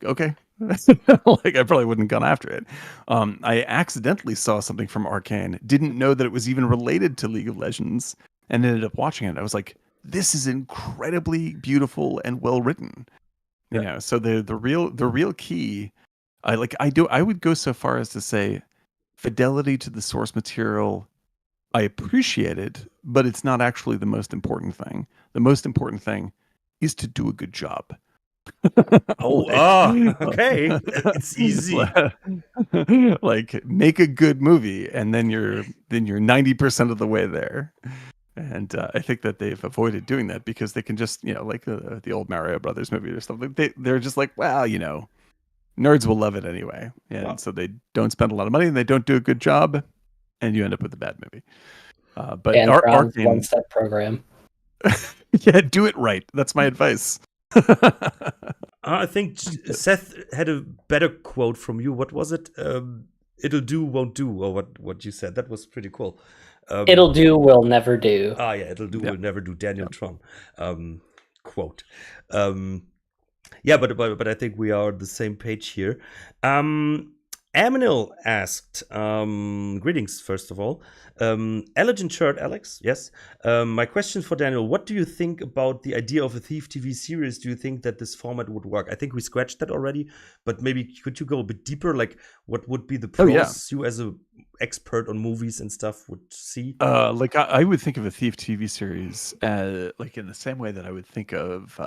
"Okay." Like, I probably wouldn't have gone after it. I accidentally saw something from Arcane, didn't know that it was even related to League of Legends, and ended up watching it. I was like, "This is incredibly beautiful and well written." So the real key, I would go so far as to say fidelity to the source material. I appreciate it, but it's not actually the most important thing. The most important thing is to do a good job. Okay. It's easy. Like, make a good movie, and then you're 90% of the way there. And I think that they've avoided doing that because they can just, like the old Mario Brothers movie or something. They're just like, well, nerds will love it anyway. And so they don't spend a lot of money and they don't do a good job, and you end up with a bad movie. But Arcane one-step program. Yeah, do it right. That's my advice. I think Seth had a better quote from you. What was it? It'll do, won't do, or what you said. That was pretty cool. It'll do, will never do. Yeah, it'll do, will never do. Daniel THRON quote. But I think we are on the same page here. Aminil asked, greetings, first of all. Elegant shirt, Alex, yes. My question for Daniel, what do you think about the idea of a Thief TV series? Do you think that this format would work? I think we scratched that already, but maybe could you go a bit deeper? Like, what would be the pros you as an expert on movies and stuff would see? Like, I would think of a Thief TV series like in the same way that I would think of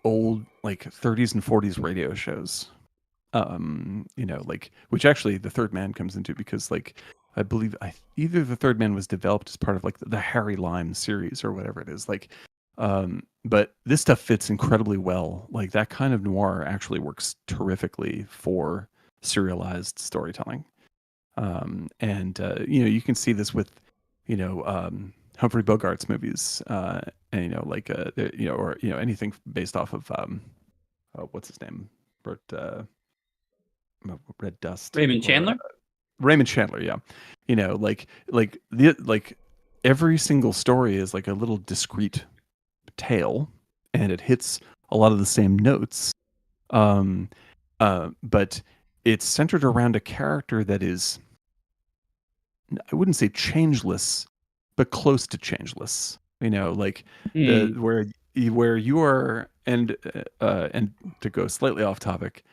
old, like, 30s and 40s radio shows. Like, which actually the Third Man comes into, because like I believe either the Third Man was developed as part of like the Harry Lime series or whatever it is, like but this stuff fits incredibly well. Like, that kind of noir actually works terrifically for serialized storytelling. And you can see this with Humphrey Bogart's movies, and or anything based off of what's his name, Red Dust. Raymond Chandler? Raymond Chandler, yeah. Like every single story is like a little discrete tale, and it hits a lot of the same notes. But it's centered around a character that is, I wouldn't say changeless, but close to changeless. Like where you are, and to go slightly off topic,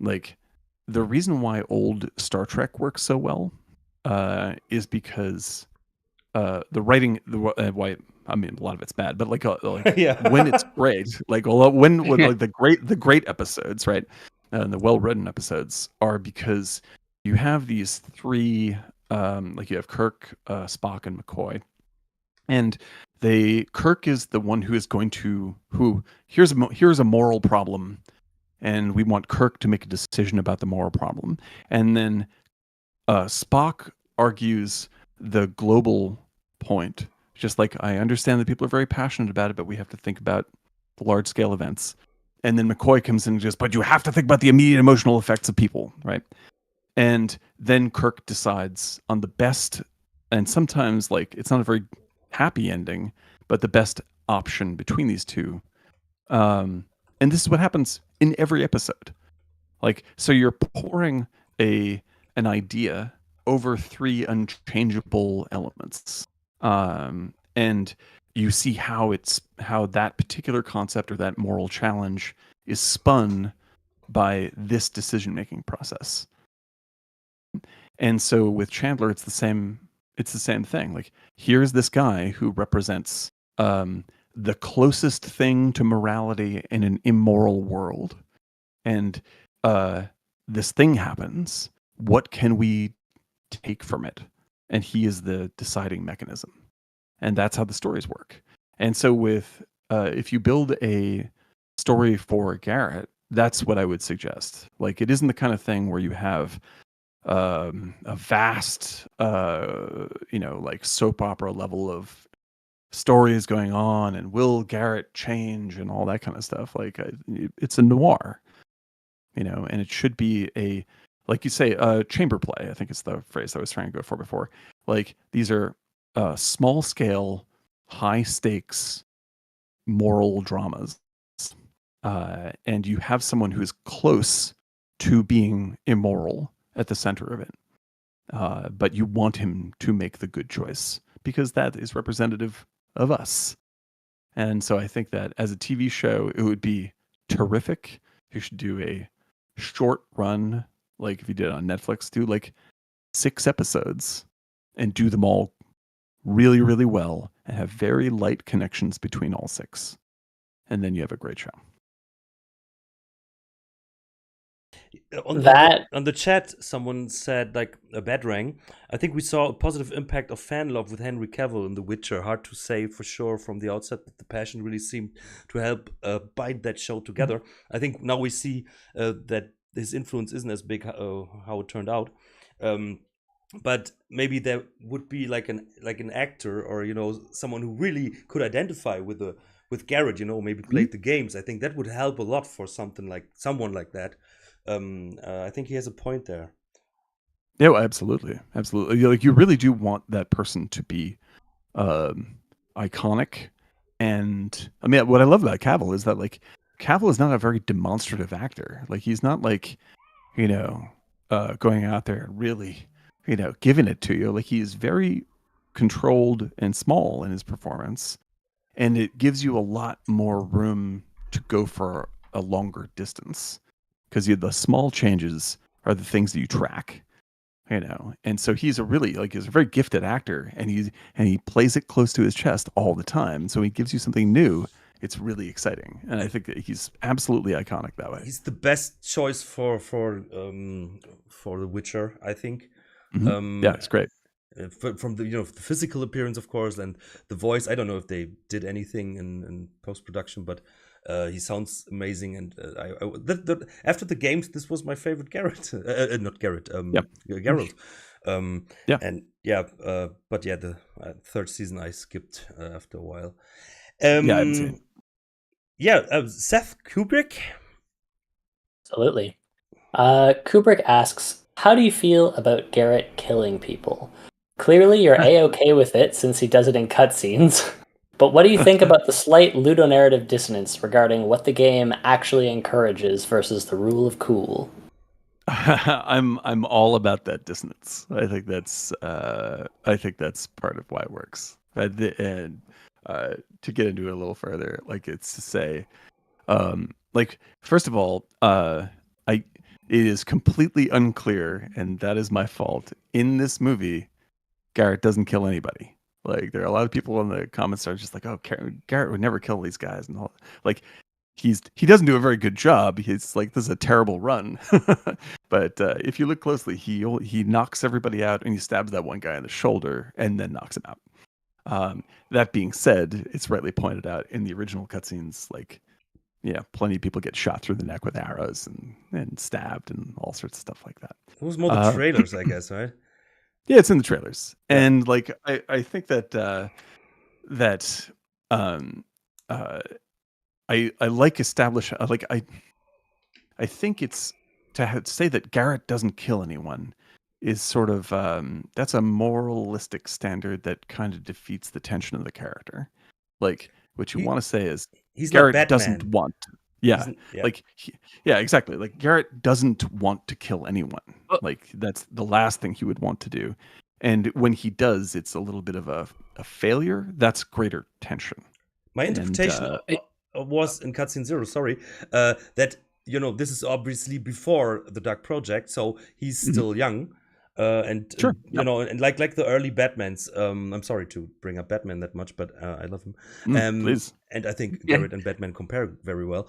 like, the reason why old Star Trek works so well is because the writing, why, I mean, a lot of it's bad, but like when it's great, like when like the great episodes, right, and the well-written episodes are because you have these three, like you have Kirk, Spock, and McCoy, and Kirk is the one who is going to here's a moral problem, and we want Kirk to make a decision about the moral problem. And then Spock argues the global point, just like, I understand that people are very passionate about it, but we have to think about the large scale events. And then McCoy comes in and just, but you have to think about the immediate emotional effects of people, right? And then Kirk decides on the best, and sometimes like it's not a very happy ending, but the best option between these two. And this is what happens in every episode. Like, so you're pouring an idea over three unchangeable elements, and you see how that particular concept or that moral challenge is spun by this decision-making process. And so with Chandler, it's the same thing. Like, here's this guy who represents the closest thing to morality in an immoral world, and this thing happens. What can we take from it? And he is the deciding mechanism, and that's how the stories work. And so with if you build a story for Garrett, that's what I would suggest. Like, it isn't the kind of thing where you have a vast, like soap opera level of stories going on, and will Garrett change and all that kind of stuff. Like, it's a noir, and it should be like you say, chamber play. I think it's the phrase I was trying to go for before. Like, these are small scale, high stakes moral dramas, and you have someone who is close to being immoral at the center of it, but you want him to make the good choice because that is representative of us. And so I think that as a TV show, it would be terrific. You should do a short run, like if you did it on Netflix, do like 6 episodes and do them all really, really well and have very light connections between all 6. And then you have a great show. On the chat, someone said, like, a bad rang. I think we saw a positive impact of fan love with Henry Cavill in The Witcher. Hard to say for sure from the outset, but the passion really seemed to help bind that show together. I think now we see that his influence isn't as big how it turned out. But maybe there would be like an actor or someone who really could identify with Garrett. Maybe played the games. I think that would help a lot for someone like that. I think he has a point there. Yeah, absolutely. Like, you really do want that person to be iconic. And I mean, what I love about Cavill is that, like, Cavill is not a very demonstrative actor. Like, he's not like, going out there and really, giving it to you. Like, he is very controlled and small in his performance, and it gives you a lot more room to go for a longer distance. Because the small changes are the things that you track, and so he's a very gifted actor, and he plays it close to his chest all the time. So he gives you something new. It's really exciting, and I think that he's absolutely iconic that way. He's the best choice for The Witcher, I think. Mm-hmm. Yeah, it's great. From the the physical appearance, of course, and the voice. I don't know if they did anything in post production, but. He sounds amazing, and after the games, this was my favorite Garrett. Not Garrett, Geralt. Yeah, and but yeah, the 3rd season I skipped after a while. Seth Kubrick. Absolutely. Kubrick asks, how do you feel about Garrett killing people? Clearly, you're A-okay with it since he does it in cutscenes. But what do you think about the slight ludonarrative dissonance regarding what the game actually encourages versus the rule of cool? I'm all about that dissonance. I think that's part of why it works. And to get into it a little further, like, it's to say, like, first of all, it is completely unclear, and that is my fault. In this movie, Garrett doesn't kill anybody. Like, there are a lot of people in the comments are just like, "Oh, Garrett would never kill these guys," and all. Like, he doesn't do a very good job. He's like, this is a terrible run. But if you look closely, he knocks everybody out, and he stabs that one guy in the shoulder, and then knocks him out. That being said, it's rightly pointed out in the original cutscenes, like, plenty of people get shot through the neck with arrows and stabbed and all sorts of stuff like that. It was more the trailers, I guess, right? Yeah, it's in the trailers, and like I think that I like establish like I think it's to say that Garrett doesn't kill anyone is sort of that's a moralistic standard that kind of defeats the tension of the character. Like, what you want to say is Garrett doesn't want. Exactly. Like, Garrett doesn't want to kill anyone. Like, that's the last thing he would want to do. And when he does, it's a little bit of a failure. That's greater tension. My interpretation was in Cutscene 0, that, this is obviously before the Dark Project, so he's still young. And sure, and like the early Batmans. I'm sorry to bring up Batman that much, but I love him. Please. And I think Garrett and Batman compare very well.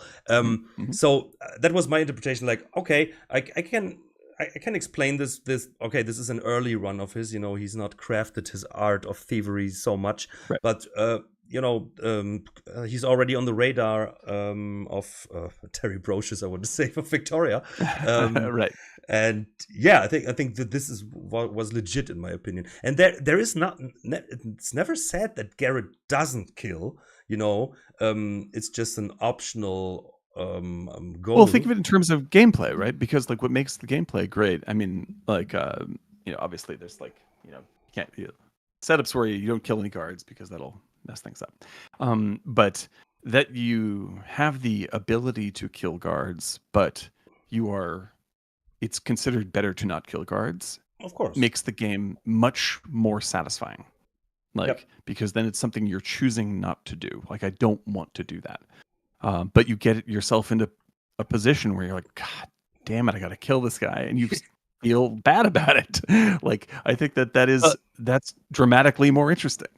So that was my interpretation. Like, okay, I can explain this. Okay, this is an early run of his. He's not crafted his art of thievery so much, right. But he's already on the radar of Terry Brocious, I want to say, for Victoria. Right. And yeah, I think that this is what was legit in my opinion. And there is it's never said that Garrett doesn't kill. It's just an optional goal. Well, think of it in terms of gameplay, right? Because like what makes the gameplay great, I mean, like obviously there's like can't setups where you don't kill any guards because that'll mess things up. But that you have the ability to kill guards, but it's considered better to not kill guards. Of course, makes the game much more satisfying. Because then it's something you're choosing not to do. Like I don't want to do that. But you get yourself into a position where you're like, God damn it, I got to kill this guy, and you feel bad about it. Like I think that's dramatically more interesting.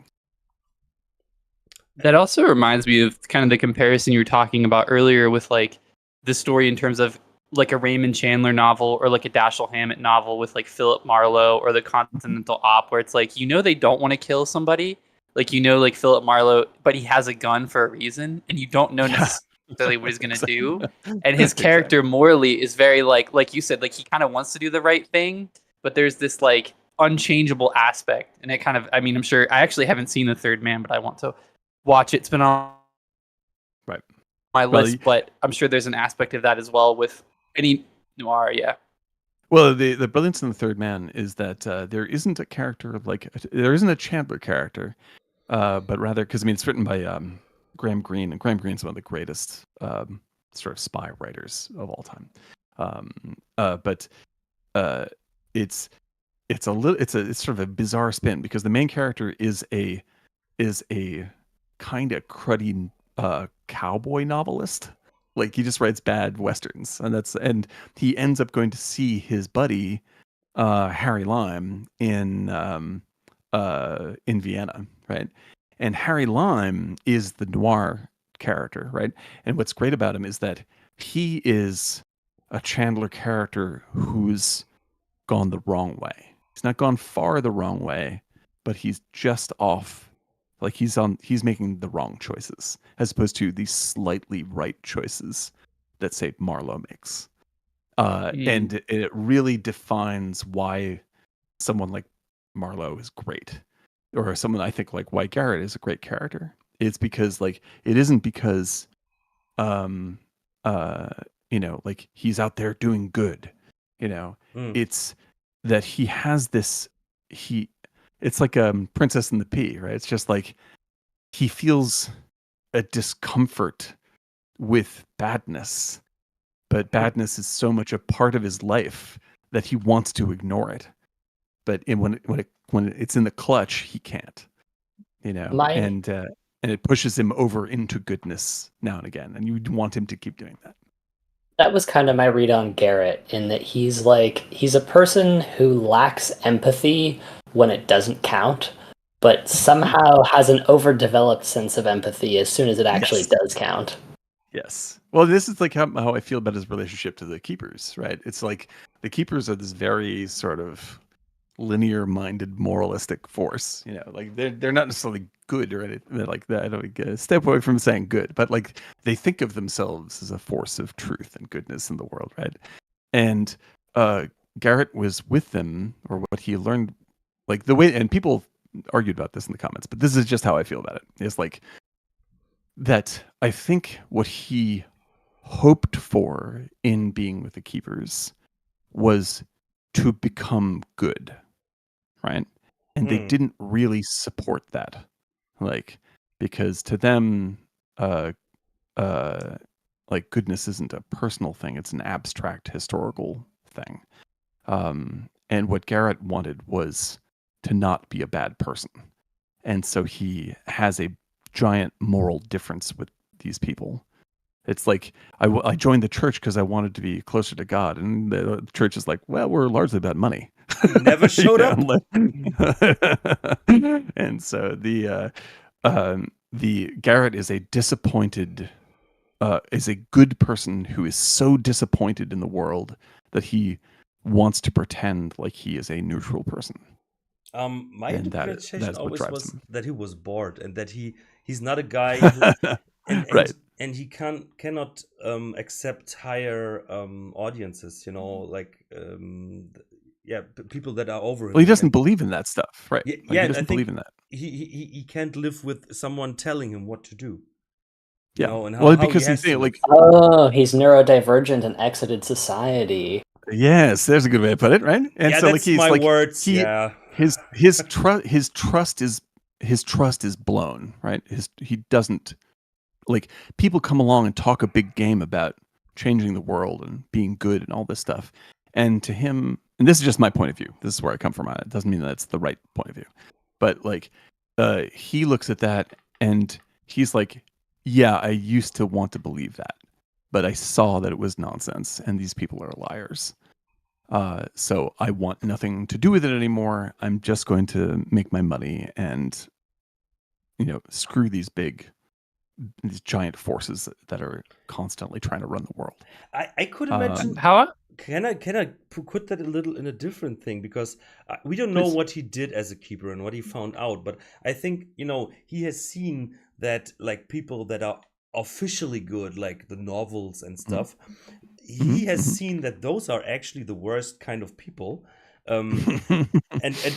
That also reminds me of kind of the comparison you were talking about earlier with like the story in terms of like a Raymond Chandler novel or like a Dashiell Hammett novel with like Philip Marlowe or the Continental Op, where it's like they don't want to kill somebody. Like like Philip Marlowe, but he has a gun for a reason, and you don't know necessarily what he's gonna do. And his character morally is very like you said, like he kind of wants to do the right thing, but there's this like unchangeable aspect, and it kind of, I mean, I'm sure I actually haven't seen The Third Man, but I want to watch it. It's been on my list, but I'm sure there's an aspect of that as well with any noir. Yeah. Well, the brilliance in The Third Man is that there isn't a character there isn't a Chandler character. But rather, because I mean, it's written by Graham Greene, and Graham Greene's one of the greatest sort of spy writers of all time. But it's sort of a bizarre spin because the main character is a kind of cruddy cowboy novelist. Like he just writes bad westerns, and he ends up going to see his buddy Harry Lime in Vienna, right? And Harry Lime is the noir character, right? And what's great about him is that he is a Chandler character who's gone the wrong way. He's not gone far the wrong way, but he's just off. Like he's making the wrong choices as opposed to the slightly right choices that say Marlowe makes. And it really defines why someone like Marlowe is great, or someone I think like why Garrett is a great character. It's because like it isn't because like he's out there doing good, it's that he has this it's like Princess and the Pea, right? It's just like he feels a discomfort with badness, but badness is so much a part of his life that he wants to ignore it. But when it's in the clutch, he can't, and it pushes him over into goodness now and again, and you want him to keep doing that. That was kind of my read on Garrett, in that he's a person who lacks empathy when it doesn't count, but somehow has an overdeveloped sense of empathy as soon as it actually does count. Yes. Well, this is like how I feel about his relationship to the Keepers, right? It's like the Keepers are this very sort of linear-minded, moralistic force. Like they're not necessarily good or anything like that. I don't step away from saying good, but like they think of themselves as a force of truth and goodness in the world, right? And Garrett was with them, or what he learned, like the way, and people argued about this in the comments, but this is just how I feel about it. It's like that I think what he hoped for in being with the Keepers was to become good, right? And they didn't really support that, like, because to them, like goodness isn't a personal thing; it's an abstract historical thing. And what Garrett wanted was to not be a bad person, and so he has a giant moral difference with these people. It's like I joined the church because I wanted to be closer to God, and the church is like, well, we're largely about money. Never showed up. And so the Garrett is a disappointed, is a good person who is so disappointed in the world that he wants to pretend like he is a neutral person. My and interpretation that's what always drives was him. that he was bored and that he's not a guy who and Right. he cannot accept higher audiences. Like people that are over him. Well, he doesn't believe in that stuff, right? Yeah, Like, yeah. he I doesn't believe think in that. he can't live with someone telling him what to do. Yeah. And Well, how he because has he's to like, live. Oh, he's neurodivergent and exited society. yes, there's a good way to put it, right? And Yeah, so like that's my words. he Yeah. his trust is blown, right? He doesn't like people come along and talk a big game about changing the world and being good and all this stuff. And to him, and this is just my point of view. This is where I come from. It doesn't mean that's the right point of view. But like he looks at that and he's like, yeah, I used to want to believe that, but I saw that it was nonsense and these people are liars. So I want nothing to do with it anymore. I'm just going to make my money and, screw these giant forces that are constantly trying to run the world. I could imagine. How? Can I put that a little in a different thing, because we don't know Please. what he did as a keeper and what he found out, but I think he has seen that, like, people that are officially good, like the novels and stuff, he has seen that those are actually the worst kind of people. And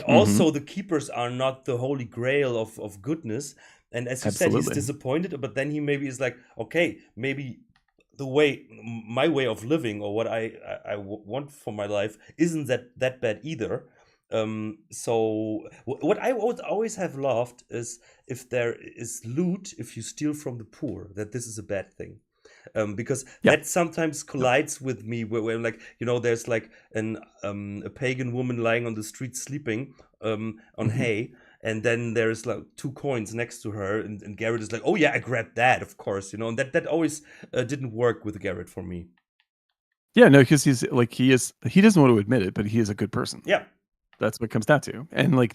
also the keepers are not the holy grail of goodness. And as you said, he's Absolutely. disappointed, but then he maybe is like, okay, maybe my way of living, or what I want for my life, isn't that bad either. So what I would always have loved is if there is loot, if you steal from the poor, that this is a bad thing. Because Yeah. that sometimes collides with me, where I'm like, there's like a pagan woman lying on the street sleeping on hay, and then there's like 2 coins next to her, and Garrett is like, oh yeah, I grabbed that, of course, and that always didn't work with Garrett for me. Yeah, no, because he's like he doesn't want to admit it, but he is a good person. Yeah. That's what it comes down to. And I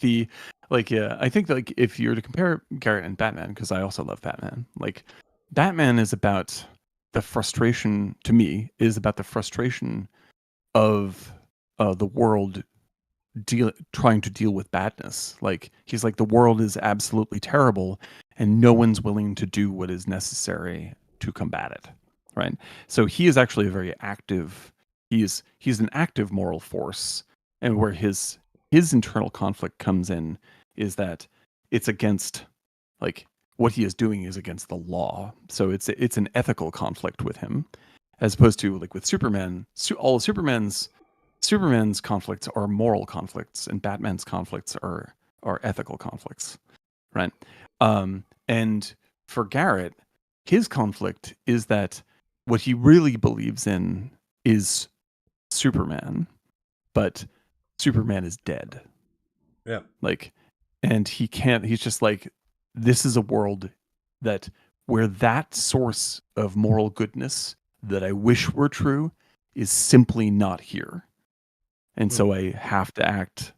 think like if you were to compare Garrett and Batman, because I also love Batman, like Batman is about the frustration, to me, is about the frustration of the world trying to deal with badness. Like he's like, the world is absolutely terrible and no one's willing to do what is necessary to combat it. Right. So he is actually a very active, he's an active moral force. And where his internal conflict comes in is that it's against, like, what he is doing is against the law. So it's an ethical conflict with him, as opposed to like with Superman. All of Superman's conflicts are moral conflicts, and Batman's conflicts are ethical conflicts, right? And for Garrett, his conflict is that what he really believes in is Superman, but Superman is dead. Yeah. Like, and he can't, he's just like, this is a world where that source of moral goodness that I wish were true is simply not here. And so I have to act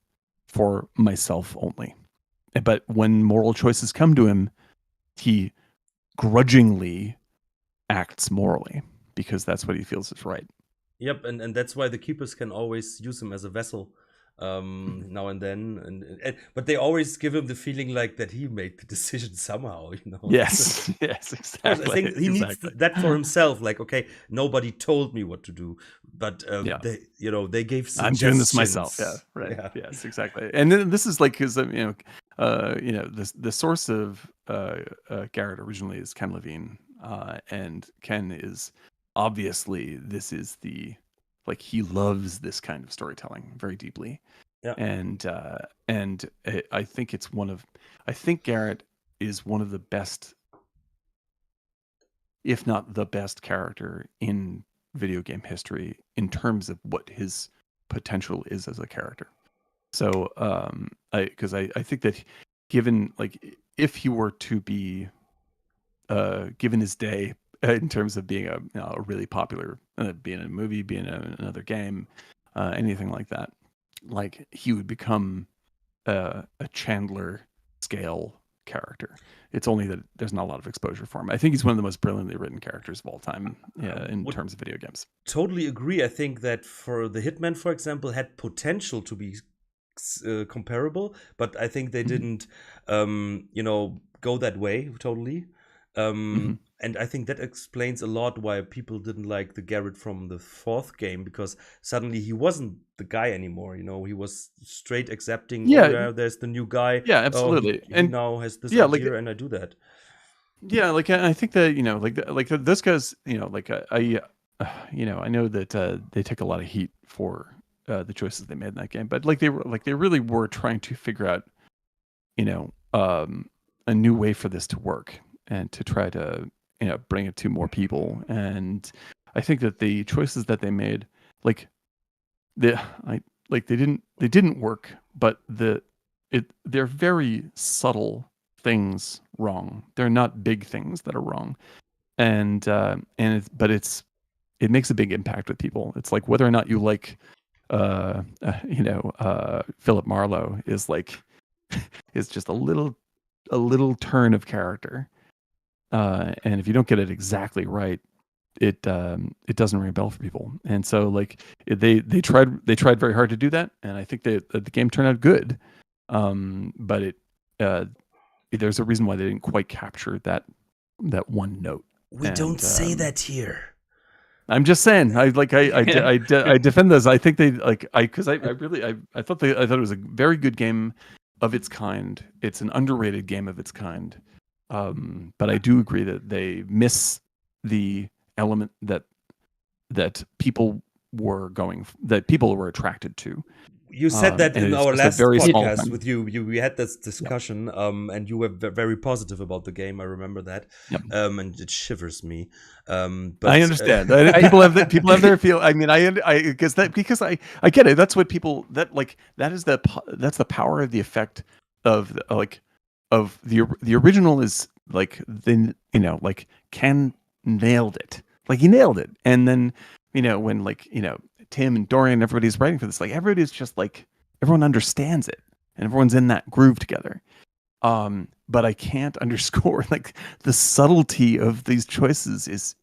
for myself only. But when moral choices come to him, he grudgingly acts morally because that's what he feels is right. Yep, and that's why the keepers can always use him as a vessel now and then, but they always give him the feeling like that he made the decision somehow. Yes, yes, exactly. I think he needs that for himself. Like, okay, nobody told me what to do, but they gave suggestions. I'm doing this myself. Yeah, right. Yeah. Yes, exactly. And then this is like his, the source of Garrett originally is Ken Levine, and Ken is obviously he loves this kind of storytelling very deeply. Yeah. And I think I think Garrett is one of the best, if not the best character in video game history in terms of what his potential is as a character. So I think that given, like, if he were to be given his day in terms of being a really popular, being in a movie, being in another game, anything like that, like he would become a Chandler scale character. It's only that there's not a lot of exposure for him. I think he's one of the most brilliantly written characters of all time in terms of video games. Totally agree. I think that for the Hitman, for example, had potential to be comparable, but I think they Mhm. didn't, go that way totally. Mhm. And I think that explains a lot why people didn't like the Garrett from the fourth game, because suddenly he wasn't the guy anymore. He was straight accepting. Oh Yeah, yeah, there's the new guy. yeah, Oh, absolutely. he And now has this yeah, like idea, and I do that. yeah, like I think that those guys, I know that they take a lot of heat for the choices they made in that game, but they really were trying to figure out, you know, um, a new way for this to work and to try to bring it to more people. And I think that the choices that they made, like they I like they didn't work, but they're very subtle things wrong. They're not big things that are wrong, it makes a big impact with people. It's like whether or not you like Philip Marlowe is like is just a little turn of character, and if you don't get it exactly right, it doesn't ring a bell for people. And so they tried very hard to do that, and I think that the game turned out good. But there's a reason why they didn't quite capture that one note. We don't say that here. I'm just saying. I defend those. I think they because I thought it was a very good game of its kind. It's an underrated game of its kind. But I do agree that they miss the element that people were attracted to. You said that in our last podcast with you. We had this discussion, and you were very positive about the game. I remember that, and it shivers me. But I understand. People have their feel. I mean, because I get it. That's what people that's the power of the effect of the original is Ken nailed it. Like he nailed it, and then when Tim and Dorian, everybody's writing for this. Like everybody's just everyone understands it, and everyone's in that groove together. But I can't underscore the subtlety of these choices is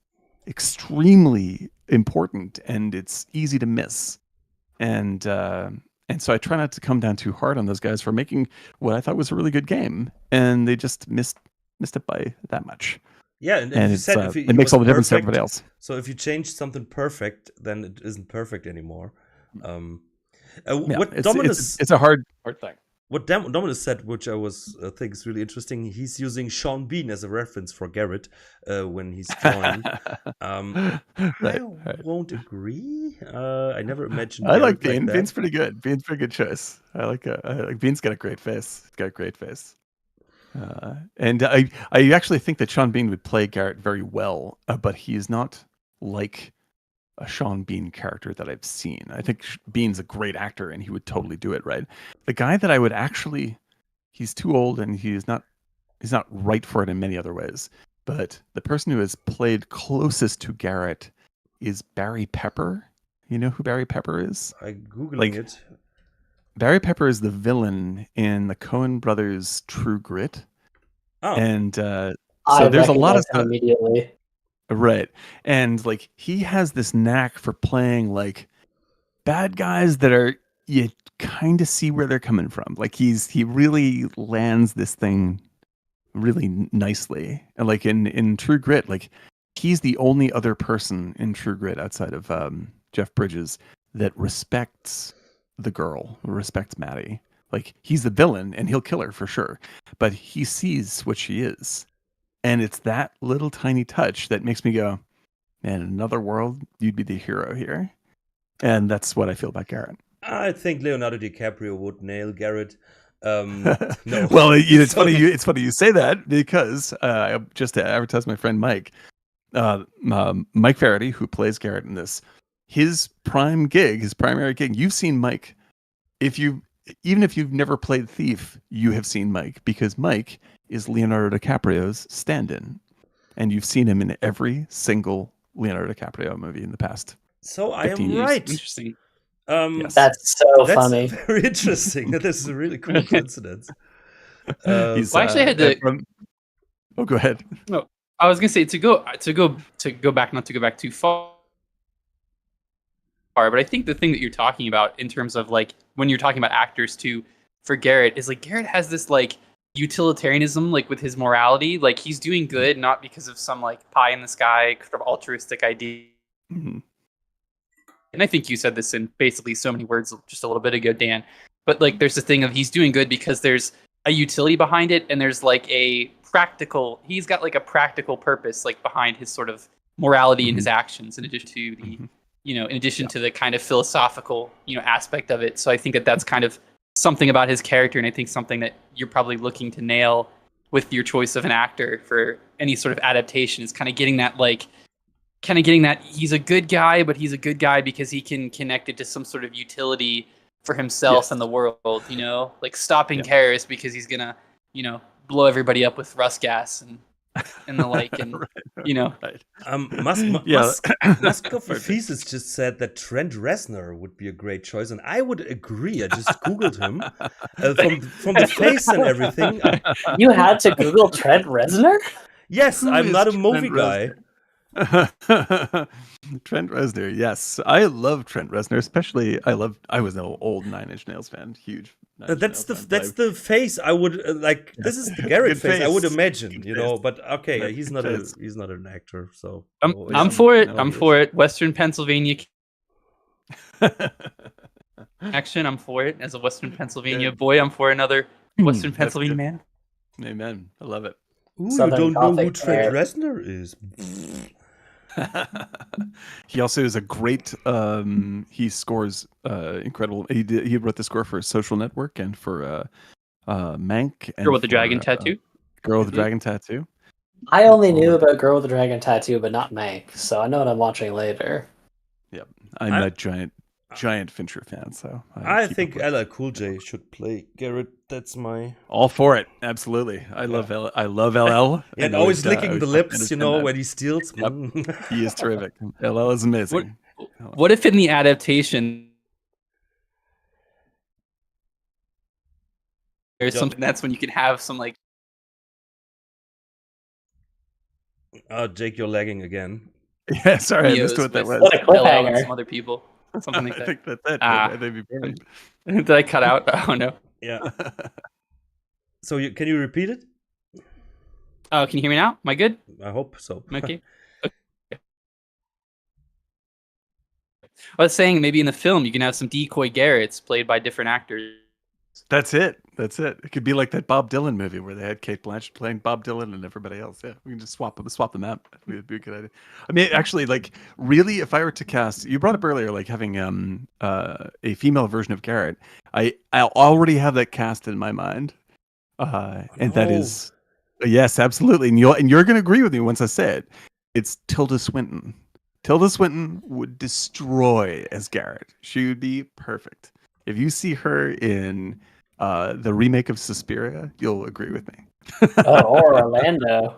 extremely important, and it's easy to miss. And so I try not to come down too hard on those guys for making what I thought was a really good game, and they just missed it by that much. Yeah, and you said it makes all the difference to everybody else. So if you change something perfect, then it isn't perfect anymore. It's a hard thing. What Dominus said, which I think is really interesting, he's using Sean Bean as a reference for Garrett when he's drawing. I won't agree. I never imagined. I like Bean. Bean's pretty good. Bean's a pretty good choice. I like Bean's got a great face. He's got a great face. And I actually think that Sean Bean would play Garrett very well, but he is not like a Sean Bean character that I've seen. I think Bean's a great actor, and he would totally do it right. The guy that I would he's too old, and he's not right for it in many other ways. But the person who has played closest to Garrett is Barry Pepper. You know who Barry Pepper is? I'm Googling it. Barry Pepper is the villain in the Coen brothers' True Grit. Oh. And so there's a lot of stuff immediately. Right. And he has this knack for playing bad guys that are you kind of see where they're coming from. He really lands this thing really nicely. And in True Grit, he's the only other person in True Grit outside of Jeff Bridges that respects the girl, who respects Maddie. He's the villain and he'll kill her for sure, but he sees what she is, and it's that little tiny touch that makes me go, man, in another world you'd be the hero here. And that's what I feel about Garrett. I think Leonardo DiCaprio would nail Garrett. No. Well, it's funny you say that, because just to advertise my friend Mike Faraday, who plays Garrett in this, his primary gig, you've seen Mike. Even if you've never played Thief, you have seen Mike, because Mike is Leonardo DiCaprio's stand-in, and you've seen him in every single Leonardo DiCaprio movie in the past. So I am right. Interesting. Yes. That's so funny. Very interesting. This is a really cool coincidence. Well, I actually had to. Oh, go ahead. No, I was gonna say to go back, not to go back too far, but I think the thing that you're talking about in terms of when you're talking about actors too, for Garrett is like Garrett has this like utilitarianism, like with his morality, like he's doing good not because of some like pie in the sky sort of altruistic idea. Mm-hmm. And I think you said this in basically so many words just a little bit ago, Dan. But like, there's the thing of he's doing good because there's a utility behind it, and there's like a practical. He's got like a practical purpose, like behind his sort of morality and his actions, in addition to the, in addition to the kind of philosophical, aspect of it. So I think that that's kind of something about his character, and I think something that you're probably looking to nail with your choice of an actor for any sort of adaptation is kind of getting that he's a good guy, but he's a good guy because he can connect it to some sort of utility for himself and the world, like stopping terrorists because he's gonna, blow everybody up with rust gas and the like, and Right. Musk of Ephesus just said that Trent Reznor would be a great choice, and I would agree. I just googled him from the face and everything. You had to Google Trent Reznor? Yes, Who I'm is not a Trent movie Reznor? guy. Trent Reznor, yes, I love Trent Reznor. Especially, I was an old Nine Inch Nails fan, huge. That's the face I would like. This is the Garrett face I would imagine, But okay, he's not an actor, so I'm for it. I'm for it. Western Pennsylvania action. I'm for it as a Western Pennsylvania boy. I'm for another Western Pennsylvania man. Amen. I love it. Ooh, you Southern don't know who Gothic Trent there. Reznor is. He also is a great. He scores incredible. He wrote the score for Social Network and for Mank. And Girl with the Dragon Tattoo. Girl with the Dragon Tattoo. I only knew about Girl with the Dragon Tattoo, but not Mank, so I know what I'm watching later. Yep, I'm a giant Fincher fan, so I think LL Cool J should play Garrett. That's my all for it. Absolutely, I love LL. And always licking the lips, when he steals. Yep. He is terrific. LL is amazing. What if in the adaptation there's something that's when you can have some like. Jake, you're lagging again. Yeah, sorry, I missed what that was. What a cliffhanger. And some other people, something like that. I think that's it. I think it'd be perfect. Did I cut out? Oh no. Yeah. So can you repeat it? Oh, can you hear me now? Am I good? I hope so. Okay. I was saying maybe in the film you can have some decoy Garretts played by different actors. That's it. It could be like that Bob Dylan movie where they had Cate Blanchett playing Bob Dylan and everybody else. Yeah, we can just swap them out. It'd be a good idea. I mean, actually, like, really, if I were to cast, you brought up earlier, like having a female version of Garrett. I already have that cast in my mind, and that is yes, absolutely. And you're going to agree with me once I say it. It's Tilda Swinton. Tilda Swinton would destroy as Garrett. She would be perfect. If you see her in the remake of Suspiria, you'll agree with me. Or Orlando.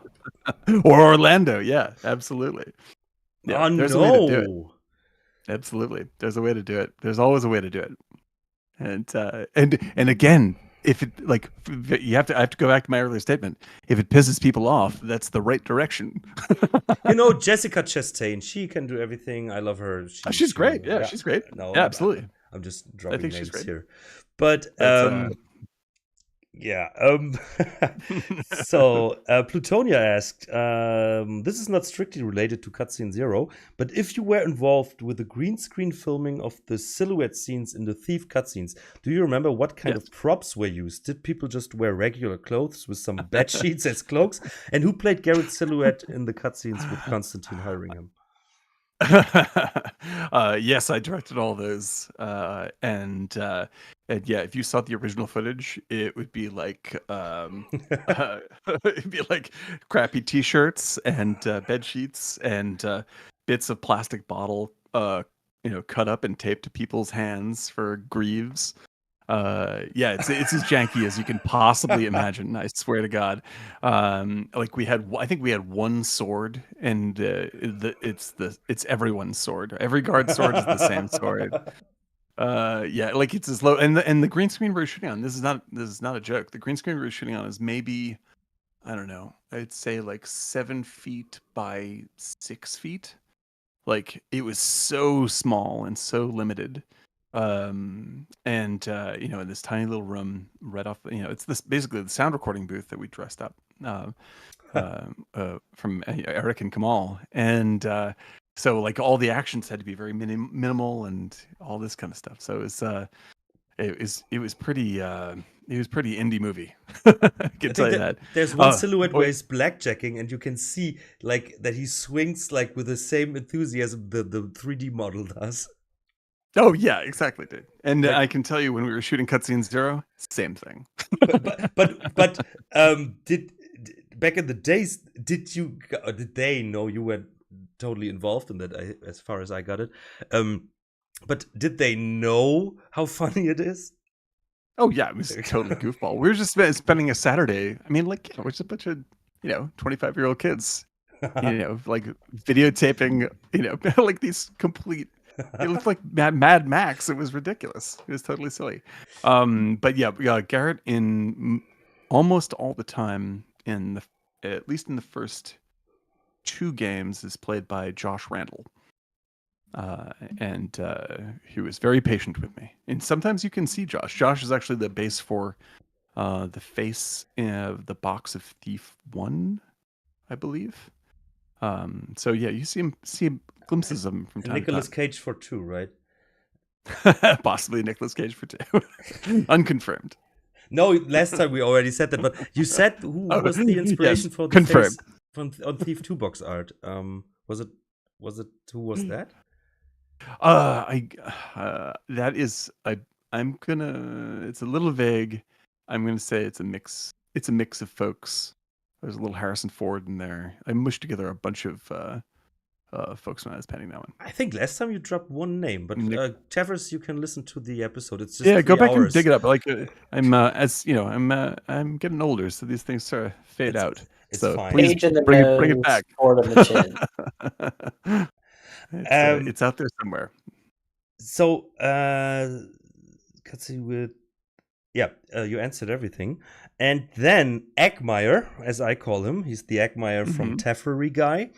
Or Orlando, yeah, absolutely. Yeah, there's a way to do it. Absolutely, there's a way to do it. There's always a way to do it. And again, if it I have to go back to my earlier statement. If it pisses people off, that's the right direction. Jessica Chastain, she can do everything. I love her. She's great. Yeah, she's great. No, yeah, absolutely. I'm just dropping names here. But yeah. So Plutonia asked, this is not strictly related to Cutscene Zero, but if you were involved with the green screen filming of the silhouette scenes in the Thief cutscenes, do you remember what kind of props were used? Did people just wear regular clothes with some bed sheets as cloaks? And who played Garrett's silhouette in the cutscenes with Constantine hiring him? Yes, I directed all those, and yeah, if you saw the original footage, it would be like it'd be like crappy T-shirts and bed sheets and bits of plastic bottle, cut up and taped to people's hands for greaves. Yeah, it's as janky as you can possibly imagine. I swear to God. I think we had one sword, and it's everyone's sword. Every guard's sword is the same sword. Yeah, like it's as low, and the green screen we're shooting on. This is not a joke. The green screen we're shooting on is maybe, I don't know, I'd say like 7 feet by 6 feet. Like, it was so small and so limited. And in this tiny little room right off, it's this basically the sound recording booth that we dressed up from Eric and Kamal. And so like all the actions had to be very minimal and all this kind of stuff. So it was pretty indie movie. I can tell you that. There's one silhouette where he's blackjacking, and you can see like that he swings like with the same enthusiasm the 3D model does. Oh yeah, exactly, dude. And I can tell you, when we were shooting cutscene 0, same thing. but did back in the days, did they know you were totally involved in that? As far as I got it, but did they know how funny it is? Oh yeah, it was totally goofball. We were just spending a Saturday. I mean, like, we're just a bunch of 25-year-old kids, like videotaping, like these complete. It looked like Mad Max. It was ridiculous. It was totally silly. But yeah, Garrett in almost all the time at least in the first 2 games is played by Josh Randall. And he was very patient with me. And sometimes you can see Josh. Josh is actually the base for the face of the box of Thief 1, I believe. So yeah, you see glimpses of him from time Nicolas to time. Cage for 2, right? Possibly Nicolas Cage for 2. Unconfirmed. No, last time we already said that, but you said who was the inspiration for the confirmed face on Thief 2 box art? Was it who was that? That is I'm gonna. It's a little vague. I'm gonna say it's a mix. It's a mix of folks. There's a little Harrison Ford in there. I mushed together a bunch of folks when I was penning that one. I think last time you dropped one name, but Tafers, you can listen to the episode. It's just go back hours. and dig it up. Like I'm getting older, so these things sort of fade out. It's so fine. Please Page in the bring nose, it back. Ford in the chin. It's out there somewhere. So let's see with you answered everything, and then Eggmeyer, as I call him, he's the Eggmeyer from Taffery guy.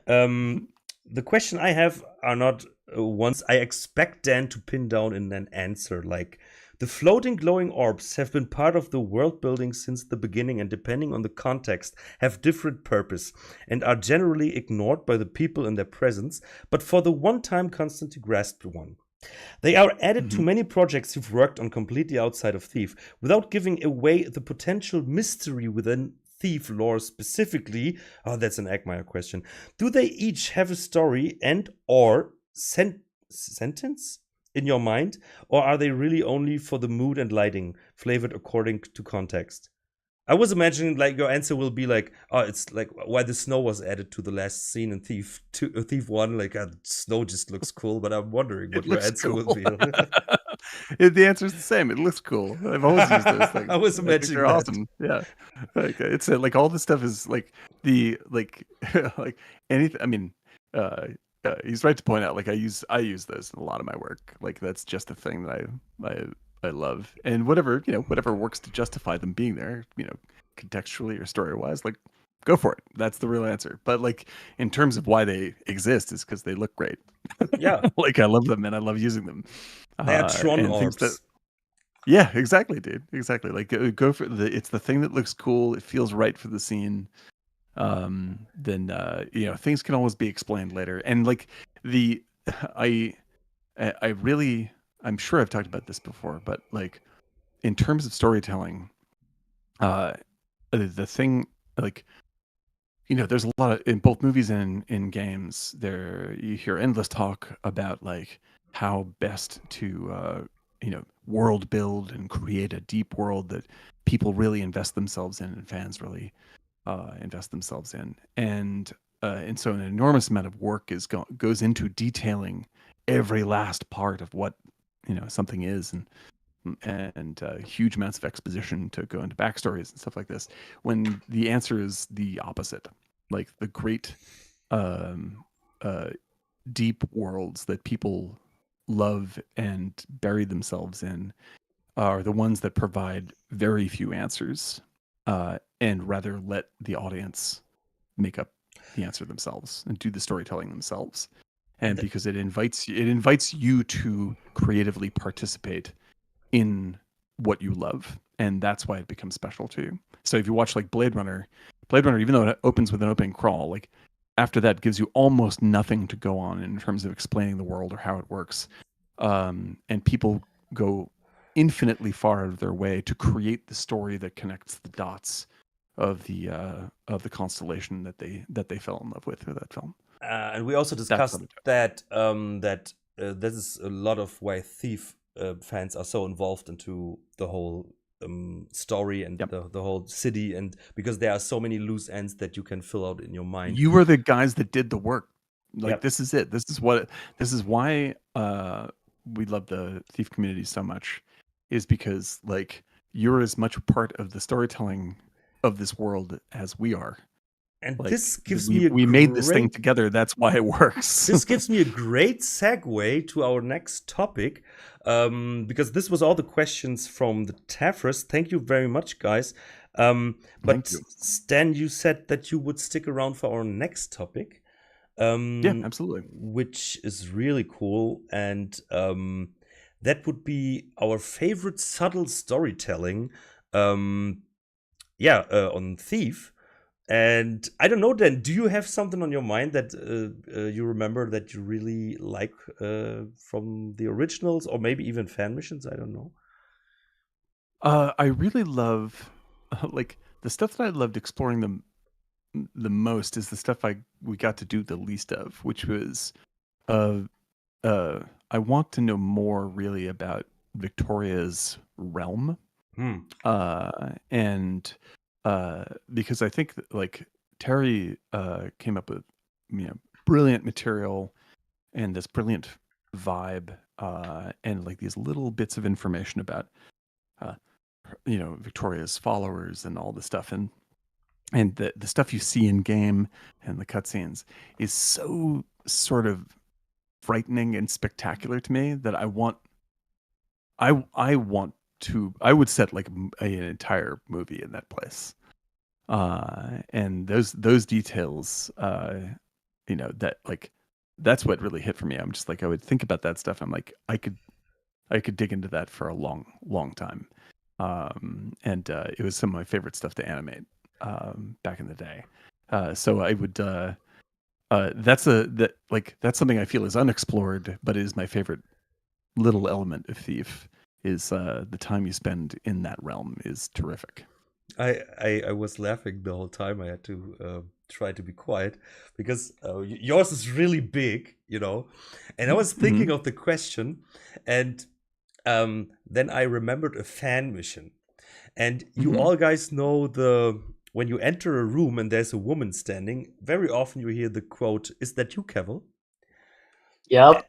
The question I have are not ones I expect Dan to pin down in an answer. Like, the floating glowing orbs have been part of the world building since the beginning, and depending on the context, have different purpose and are generally ignored by the people in their presence, but for the one time constantly grasped one. They are added to many projects you've worked on completely outside of Thief, without giving away the potential mystery within Thief lore specifically. Oh, that's an Eggmeyer question. Do they each have a story and or sentence in your mind, or are they really only for the mood and lighting, flavored according to context? I was imagining like your answer will be like, oh, it's like why the snow was added to the last scene in Thief 1. Like, snow just looks cool, but I'm wondering what your answer will be. The answer is the same. It looks cool. I've always used those things. I was imagining they're awesome. Yeah, like it's like all this stuff is like the like like anything. I mean, he's right to point out. Like I use those in a lot of my work. Like that's just a thing that I love, and whatever works to justify them being there, contextually or story wise, like go for it. That's the real answer. But like in terms of why they exist, is because they look great. Yeah, like I love them and I love using them. They are THRON orbs. Yeah, exactly, dude. Exactly. Like go for it's the thing that looks cool. It feels right for the scene. Then things can always be explained later. And like I'm sure I've talked about this before, but like in terms of storytelling, the thing, like, there's a lot of, in both movies and in games, you hear endless talk about like how best to world build and create a deep world that people really invest themselves in and fans really invest themselves in, and so an enormous amount of work goes into detailing every last part of what something is, and huge amounts of exposition to go into backstories and stuff like this, when the answer is the opposite. Like the great deep worlds that people love and bury themselves in are the ones that provide very few answers, and rather let the audience make up the answer themselves and do the storytelling themselves. and because it invites you to creatively participate in what you love, and that's why it becomes special to you. So if you watch like Blade Runner, even though it opens with an opening crawl, like after that gives you almost nothing to go on in terms of explaining the world or how it works. And people go infinitely far out of their way to create the story that connects the dots of the constellation that they fell in love with through that film. And we also discussed that this is a lot of why Thief fans are so involved into the whole story and the whole city, and because there are so many loose ends that you can fill out in your mind. You were the guys that did the work. Like this is it. This is why we love the Thief community so much, is because like you're as much a part of the storytelling of this world as we are. And like, this gives me we made this thing together. That's why it works. This gives me a great segue to our next topic, because this was all the questions from the Taffers. Thank you very much, guys. But Stan, you said that you would stick around for our next topic. Yeah, absolutely. Which is really cool, and that would be our favorite subtle storytelling. On Thief. And I don't know, Dan, do you have something on your mind that you remember that you really like from the originals, or maybe even fan missions? I don't know. I really love, like, the stuff that I loved exploring the most is the stuff we got to do the least of, which was, I want to know more really about Victoria's realm. And because I think that, like, Terry came up with brilliant material and this brilliant vibe, and like these little bits of information about Victoria's followers and all the stuff, and the stuff you see in game and the cutscenes is so sort of frightening and spectacular to me that I would set like an entire movie in that place. And those details, that like, that's what really hit for me. I'm just like, I would think about that stuff. I'm like, I could dig into that for a long, long time. And it was some of my favorite stuff to animate back in the day. So I would, that's something I feel is unexplored, but is my favorite little element of Thief. Is the time you spend in that realm is terrific. I was laughing the whole time. I had to try to be quiet because yours is really big, and I was thinking of the question, and then I remembered a fan mission, and you all guys know when you enter a room and there's a woman standing, very often you hear the quote, "Is that you, Cavill?" Yep.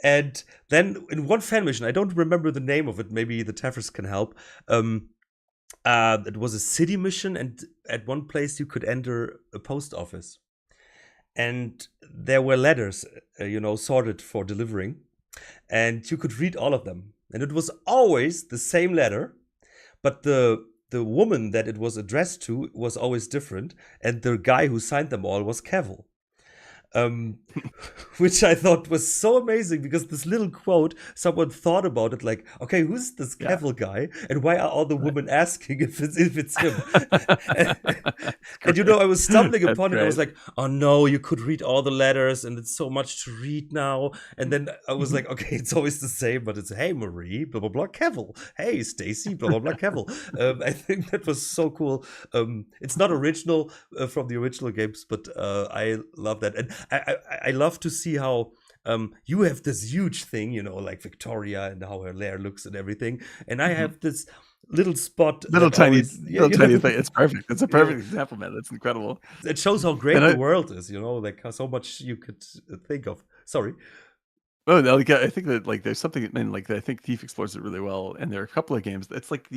And then in one fan mission, I don't remember the name of it, maybe the Taffers can help. It was a city mission, and at one place you could enter a post office. And there were letters, sorted for delivering. And you could read all of them. And it was always the same letter, but the woman that it was addressed to was always different. And the guy who signed them all was Cavill. Which I thought was so amazing, because this little quote, someone thought about it like, okay, who's this Cavill guy, and why are all the women asking if it's him? and I was stumbling upon it. I was like, oh no, you could read all the letters, and it's so much to read now. And then I was like, okay, it's always the same, but it's, hey Marie, blah blah blah, Cavill. Hey Stacy, blah blah blah, Cavill. I think that was so cool. It's not original from the original games, but I love that. And I love to see how you have this huge thing, like Victoria and how her lair looks and everything, and I have this little spot, tiny thing. It's perfect. It's a perfect example, man. That's incredible. It shows how great the world is, like how so much you could think of. Sorry. Oh, no, like, I think that like there's something, and like I think Thief explores it really well, and there are a couple of games. It's like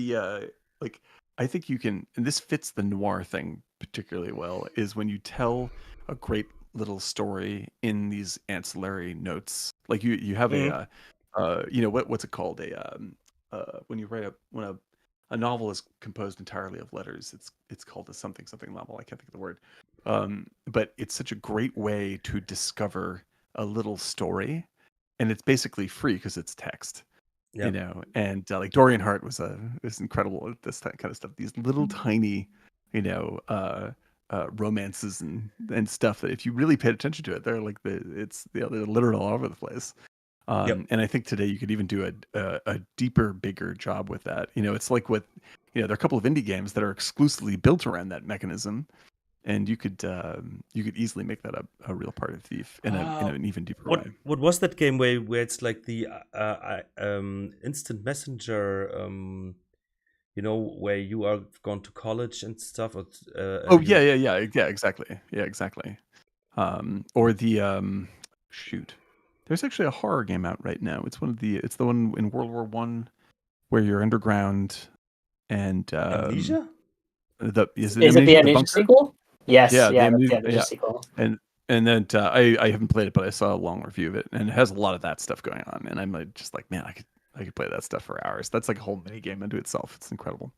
I think you can, and this fits the noir thing particularly well, is when you tell a great little story in these ancillary notes. Like you have what's it called, when you write when a novel is composed entirely of letters, it's called a something novel. I can't think of the word, but it's such a great way to discover a little story, and it's basically free because it's text. Yeah. You know, and like Dorian Hart was incredible at this kind of stuff. These little tiny, you know, romances and stuff that if you really paid attention to it, they're like they're literal all over the place. Yep. And I think today you could even do a deeper, bigger job with that. You know, it's like with, you know, there are a couple of indie games that are exclusively built around that mechanism, and you could easily make that a real part of Thief in an even deeper way. What was that game where it's like the instant messenger? You know, where you are gone to college and stuff. Or, Yeah, exactly. Yeah, exactly. Or the shoot. There's actually a horror game out right now. It's the one in World War One where you're underground and Amnesia. Is it the Amnesia sequel? Yes, Yeah, that's the Amnesia sequel. And then I haven't played it, but I saw a long review of it, and it has a lot of that stuff going on. And I'm like, just like, man, I could play that stuff for hours. That's like a whole mini game unto itself. It's incredible.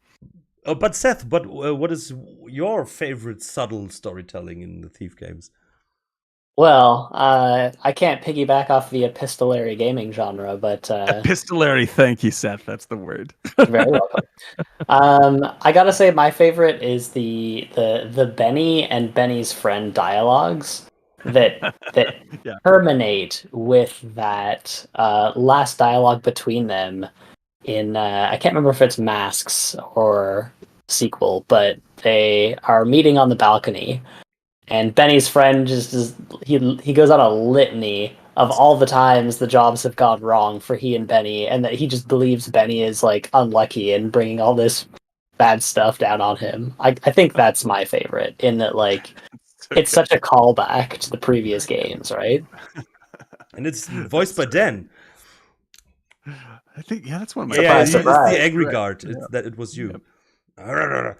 Oh, but Seth, what is your favorite subtle storytelling in the Thief games? Well, I can't piggyback off the epistolary gaming genre, but Epistolary, thank you, Seth. That's the word. Very welcome. I gotta say, my favorite is the Benny and Benny's friend dialogues that Yeah. terminate with that last dialogue between them in I can't remember if it's Masks or sequel, but they are meeting on the balcony. And Benny's friend he goes on a litany of all the times the jobs have gone wrong for he and Benny, and that he just believes Benny is like unlucky and bringing all this bad stuff down on him. I think that's my favorite, in that like it's such a callback to the previous games, right? And it's voiced by Dan. I think that's one of my It's surprise. the angry guard. It's that it was you. Yep.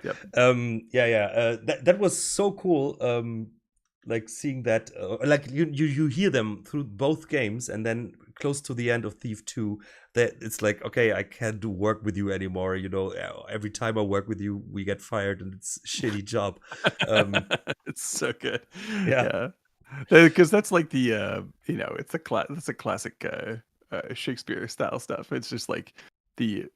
Yep. That was so cool. Like seeing that, like you hear them through both games, and then close to the end of Thief 2, that it's like, okay, I can't do work with you anymore. You know, every time I work with you, we get fired, and it's a shitty job. It's so good. Yeah. Because that's like the you know, that's a classic Shakespeare style stuff. It's just like the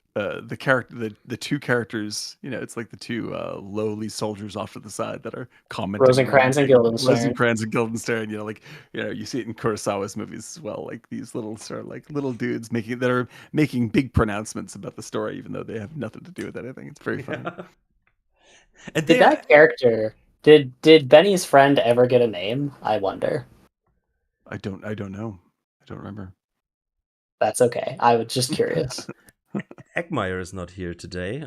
character, the two characters, you know, it's like the two lowly soldiers off to the side that are commenting. Rosencrantz and Guildenstern. Rosencrantz and Guildenstern, you know, like, you know, you see it in Kurosawa's movies as well, like these little sort of like little dudes that are making big pronouncements about the story, even though they have nothing to do with anything. It's very funny. And Did that character, did Benny's friend ever get a name? I wonder. I don't know. I don't remember. That's okay. I was just curious. Eckmeyer is not here today.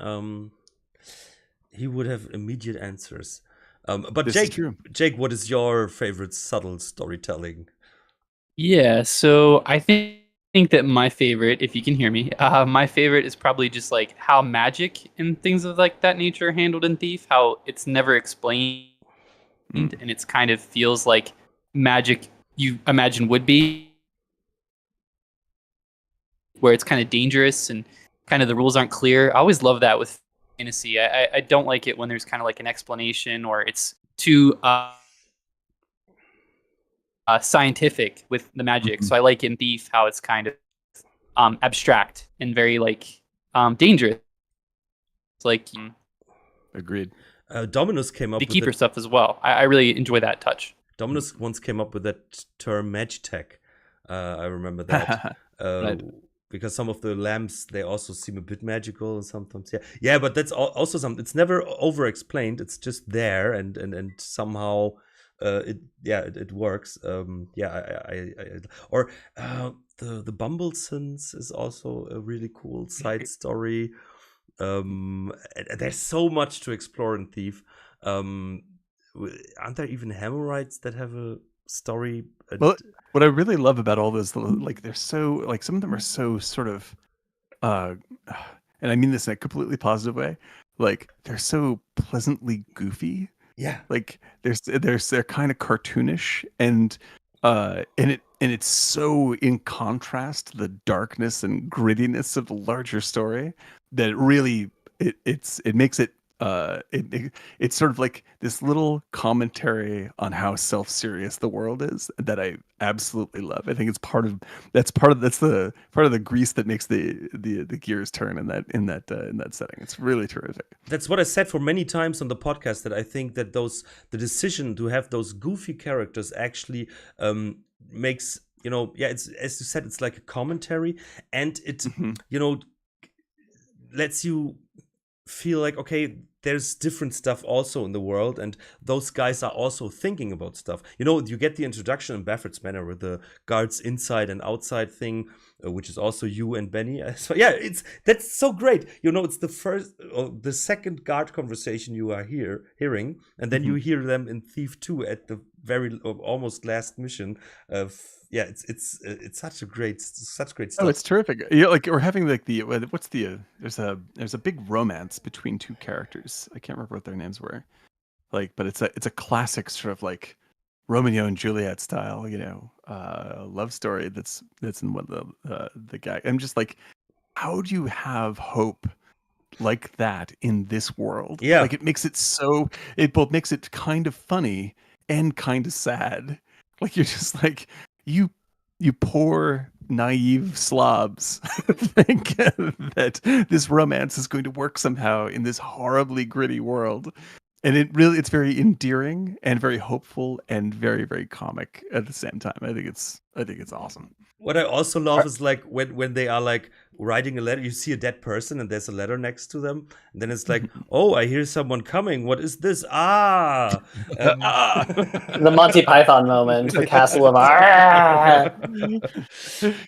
He would have immediate answers. But This is Jake, true. Jake, what is your favorite subtle storytelling? Yeah, so I think that my favorite, if you can hear me, my favorite is probably just like how magic and things of like that nature are handled in Thief. How it's never explained, and it's kind of feels like magic you imagine would be, where it's kind of dangerous and kind of the rules aren't clear. I always love that with fantasy. I don't like it when there's kind of like an explanation or it's too scientific with the magic. So I like in Thief how it's kind of abstract and very like dangerous. It's like Agreed. Dominus came up the with keeper stuff as well. I really enjoy that touch. Dominus once came up with that term magitech. I remember that. Right. Because some of the lamps, they also seem a bit magical sometimes. Yeah, but that's also something. It's never over explained. It's just there, and somehow it works. The Bumblesons is also a really cool side story. There's so much to explore in Thief. Aren't there even Hemorrhoids that have a story? Well, what I really love about all those, like, they're so, like, some of them are so sort of, and I mean this in a completely positive way, like, they're so pleasantly goofy. Yeah. Like, they're kind of cartoonish, and it's so in contrast to the darkness and grittiness of the larger story that it really it makes it it's sort of like this little commentary on how self-serious the world is that I absolutely love. I think it's that's the part of the grease that makes the gears turn in that setting. It's really terrific. That's what I said for many times on the podcast, that I think that the decision to have those goofy characters actually makes, it's, as you said, it's like a commentary, and it lets you feel like, okay, there's different stuff also in the world, and those guys are also thinking about stuff. You get the introduction in Baffert's Manor with the guards inside and outside thing, which is also you and Benny. So yeah, that's so great. It's the first or the second guard conversation you are hearing, and then you hear them in Thief 2 at the very almost last mission. It's such great stuff. Oh, it's terrific. Yeah, like we're having like there's a big romance between two characters. I can't remember what their names were. Like, but it's a classic sort of like Romeo and Juliet style, love story that's in one of the guy. I'm just like, how do you have hope like that in this world? Yeah. Like it both makes it kind of funny and kind of sad. Like you're just like, you poor naive slobs think that this romance is going to work somehow in this horribly gritty world. And it's very endearing and very hopeful and very, very comic at the same time. I think it's awesome. What I also love is like when they are like writing a letter, you see a dead person and there's a letter next to them, and then it's like, oh, I hear someone coming. What is this? The Monty Python moment, the castle of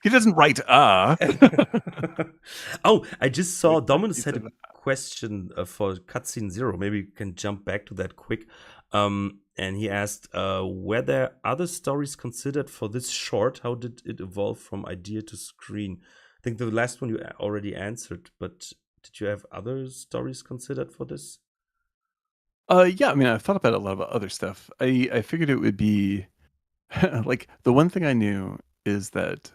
He doesn't write Oh, I just saw Dominus had a question for cutscene 0. Maybe you can jump back to that quick. And he asked, were there other stories considered for this short? How did it evolve from idea to screen? I think the last one you already answered, but did you have other stories considered for this? Yeah, I mean, I've thought about a lot of other stuff. I figured it would be like the one thing I knew is that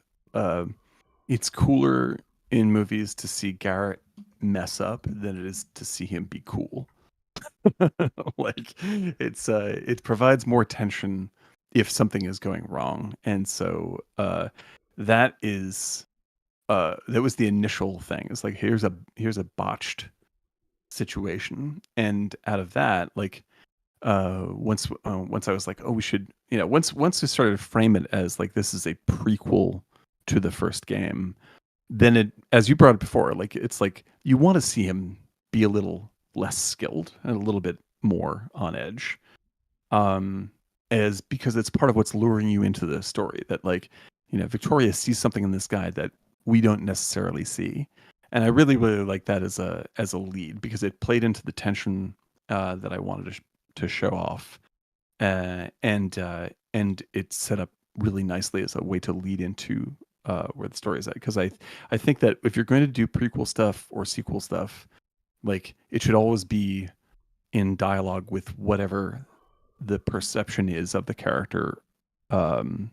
it's cooler in movies to see Garrett mess up than it is to see him be cool. Like it provides more tension if something is going wrong, and so that was the initial thing. It's like here's a botched situation, and out of that, like once I was like, oh, we should, once we started to frame it as like this is a prequel to the first game, then it, as you brought it before, like it's like you want to see him be a little less skilled and a little bit more on edge, as because it's part of what's luring you into the story, that like Victoria sees something in this guy that we don't necessarily see, and I really like that as a lead, because it played into the tension that I wanted to show off, and it set up really nicely as a way to lead into where the story is at, because I think that if you're going to do prequel stuff or sequel stuff, like it should always be in dialogue with whatever the perception is of the character, from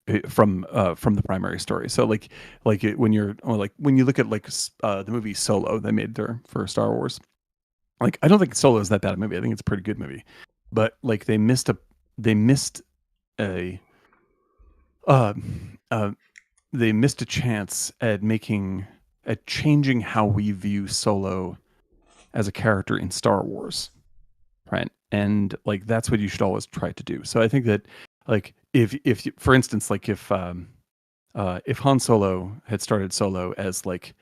the primary story. So when you look at the movie Solo they made there for Star Wars, like I don't think Solo is that bad a movie. I think it's a pretty good movie, but like they missed a chance at changing how we view Solo as a character in Star Wars, right? And like that's what you should always try to do. So I think that like if for instance, like if Han Solo had started Solo as like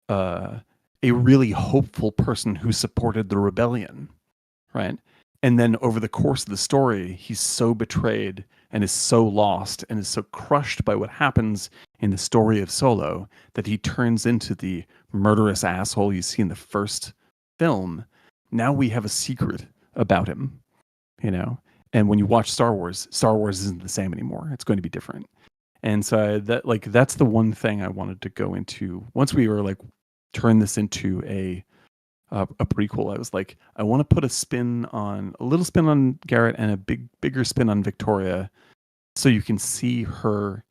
a really hopeful person who supported the rebellion, right? And then over the course of the story, he's so betrayed and is so lost and is so crushed by what happens in the story of Solo that he turns into the murderous asshole you see in the first film. Now we have a secret about him, and when you watch Star Wars isn't the same anymore. It's going to be different. And so that's the one thing I wanted to go into once we were like turn this into a prequel. I was like, I want to put a little spin on Garrett and a bigger spin on Victoria, so you can see her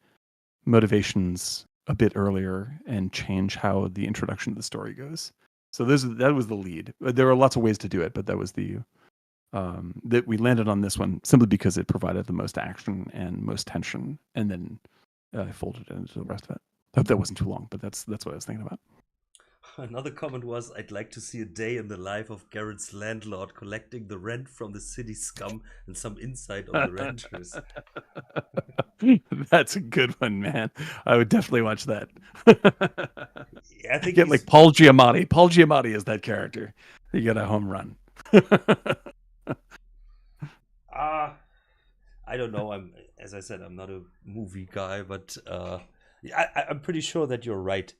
motivations a bit earlier and change how the introduction to the story goes. So that was the lead. There were lots of ways to do it, but that was the that we landed on this one simply because it provided the most action and most tension, and then I folded it into the rest of it. I hope that wasn't too long, but that's what I was thinking about. Another comment was, I'd like to see a day in the life of Garrett's landlord collecting the rent from the city scum and some insight on the renters. That's a good one, man. I would definitely watch that. Yeah, I think get like Paul Giamatti. Paul Giamatti is that character. You get a home run. I don't know. As I said, I'm not a movie guy, but I'm pretty sure that you're right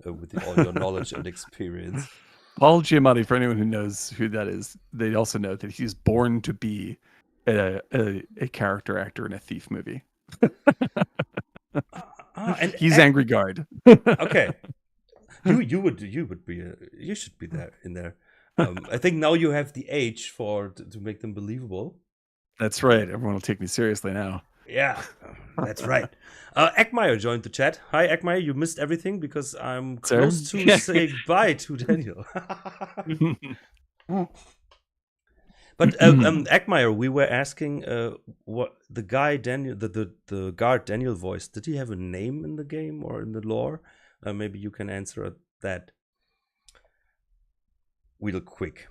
with all your knowledge and experience. Paul Giamatti, for anyone who knows who that is, they also know that he's born to be a character actor in a thief movie. And he's Angry Guard. Okay, you should be there in there. I think now you have the age to make them believable. That's right. Everyone will take me seriously now. Yeah, that's right. Eckmeyer joined the chat. Hi, Eckmeyer. You missed everything because I'm close to saying bye to Daniel. But Eckmeyer, we were asking what the guy Daniel, the guard Daniel voice. Did he have a name in the game or in the lore? Maybe you can answer that real quick.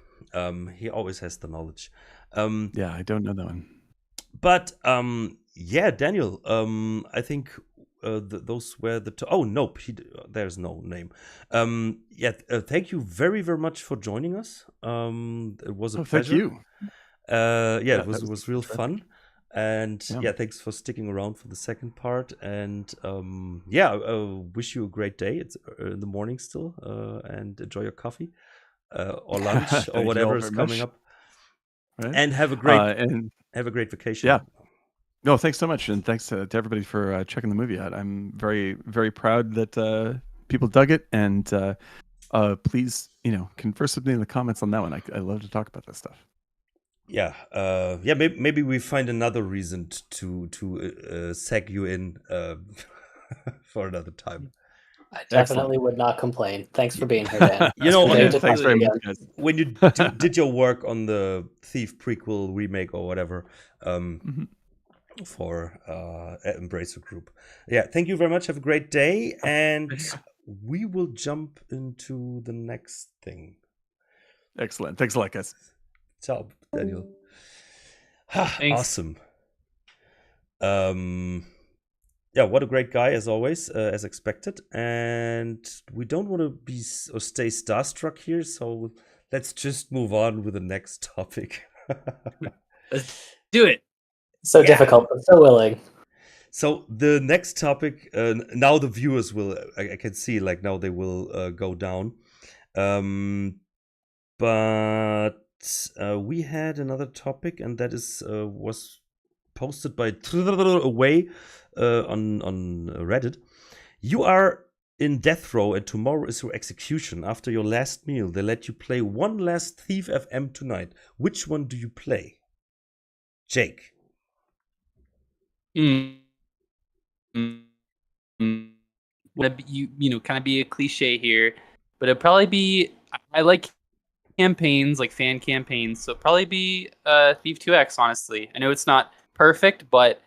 He always has the knowledge. Yeah, I don't know that one. But yeah, Daniel. I think those were the. Oh nope, there's no name. Yeah, thank you very very much for joining us. It was a pleasure. Thank you. Yeah, it was real fun. And yeah, thanks for sticking around for the second part. And yeah, wish you a great day. It's in the morning still, and enjoy your coffee or lunch or whatever is coming up. Right. And have a great vacation. Yeah. No, thanks so much, and thanks to everybody for checking the movie out. I'm very very proud that people dug it, and please converse with me in the comments on that one. I love to talk about that stuff. Yeah, yeah. Maybe we find another reason to seg you in for another time. I definitely would not complain. Thanks for being here, Dan. Thanks very much, guys. When you did your work on the Thief prequel remake or whatever for Embracer Group. Yeah, thank you very much. Have a great day, and we will jump into the next thing. Excellent. Thanks a lot, guys. Ciao, Daniel. Awesome. Yeah, what a great guy as always, as expected. And we don't want to stay starstruck here, so let's just move on with the next topic. Let's do it. So difficult, but so willing. So the next topic, now the viewers will, I can see, like now they will go down. But we had another topic, and that was posted by away on Reddit. You are in death row, and tomorrow is your execution. After your last meal, they let you play one last Thief FM tonight. Which one do you play? Jake. Kind of be a cliche here, but it'd probably be. I like campaigns, like fan campaigns, so it'd probably be Thief 2X. Honestly, I know it's not perfect, but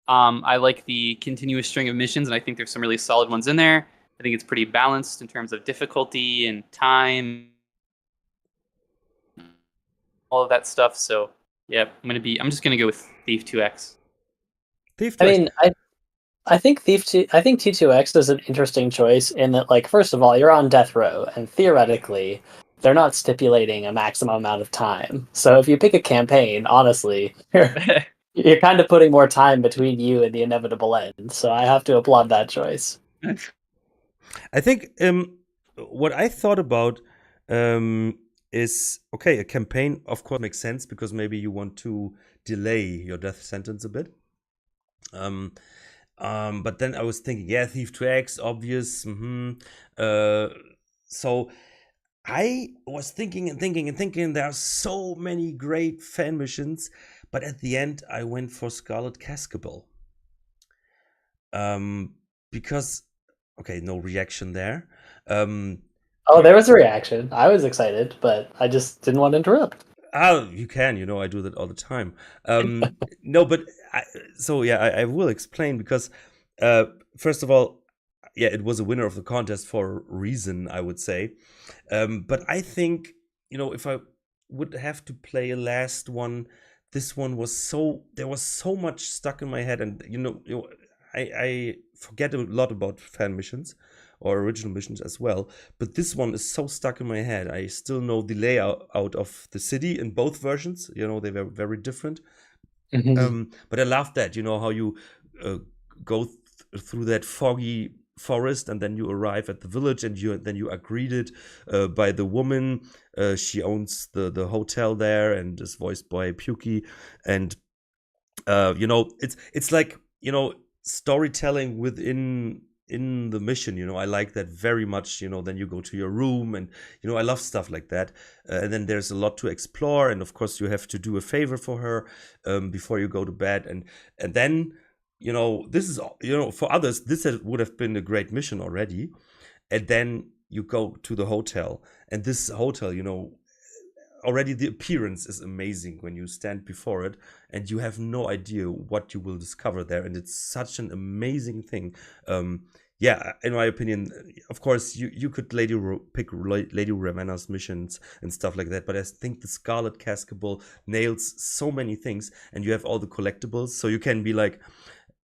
I like the continuous string of missions, and I think there's some really solid ones in there. I think it's pretty balanced in terms of difficulty and time, all of that stuff. So yeah, I'm just gonna go with Thief 2X. I mean, I think T2X is an interesting choice in that, like, first of all, you're on death row, and theoretically, they're not stipulating a maximum amount of time. So if you pick a campaign, honestly, you're kind of putting more time between you and the inevitable end. So I have to applaud that choice. I think what I thought about is, okay, a campaign, of course, makes sense because maybe you want to delay your death sentence a bit. But then I was thinking, yeah, Thief 2X, obvious. So I was thinking. There are so many great fan missions, but at the end, I went for Scarlet Cascabel. Because, okay, no reaction there. Oh, there was a reaction. I was excited, but I just didn't want to interrupt. You can, I do that all the time. No, but I will explain because, first of all, yeah, it was a winner of the contest for a reason, I would say. But I think, if I would have to play a last one, this one there was so much stuck in my head, and I forget a lot about fan missions or original missions as well. But this one is so stuck in my head. I still know the layout of the city in both versions. They were very different. But I love that, how you go through that foggy forest, and then you arrive at the village, and then you are greeted by the woman. She owns the hotel there and is voiced by Puki. And it's like, storytelling within in the mission. I like that very much. Then you go to your room, and I love stuff like that. And then there's a lot to explore, and of course you have to do a favor for her before you go to bed. And then this is, for others this would have been a great mission already. And then you go to the hotel, and this hotel, already the appearance is amazing when you stand before it, and you have no idea what you will discover there, and it's such an amazing thing. Yeah, in my opinion, of course, you could pick Lady Ravenna's missions and stuff like that, but I think the Scarlet Cascabel nails so many things, and you have all the collectibles, so you can be like,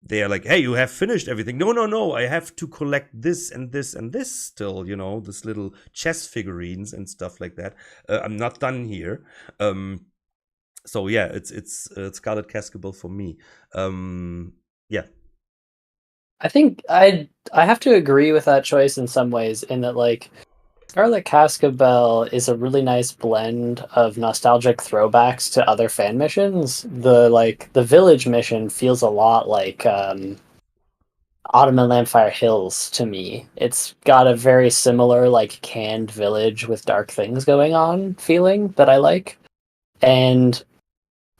they are like, hey, you have finished everything. No, I have to collect this and this and this still, this little chess figurines and stuff like that. I'm not done here. So yeah, it's Scarlet Cascabel for me. Yeah. I think I have to agree with that choice in some ways, in that like Scarlet Cascabel is a really nice blend of nostalgic throwbacks to other fan missions. The village mission feels a lot like Autumn and Lampfire Hills to me. It's got a very similar like canned village with dark things going on feeling that I like. And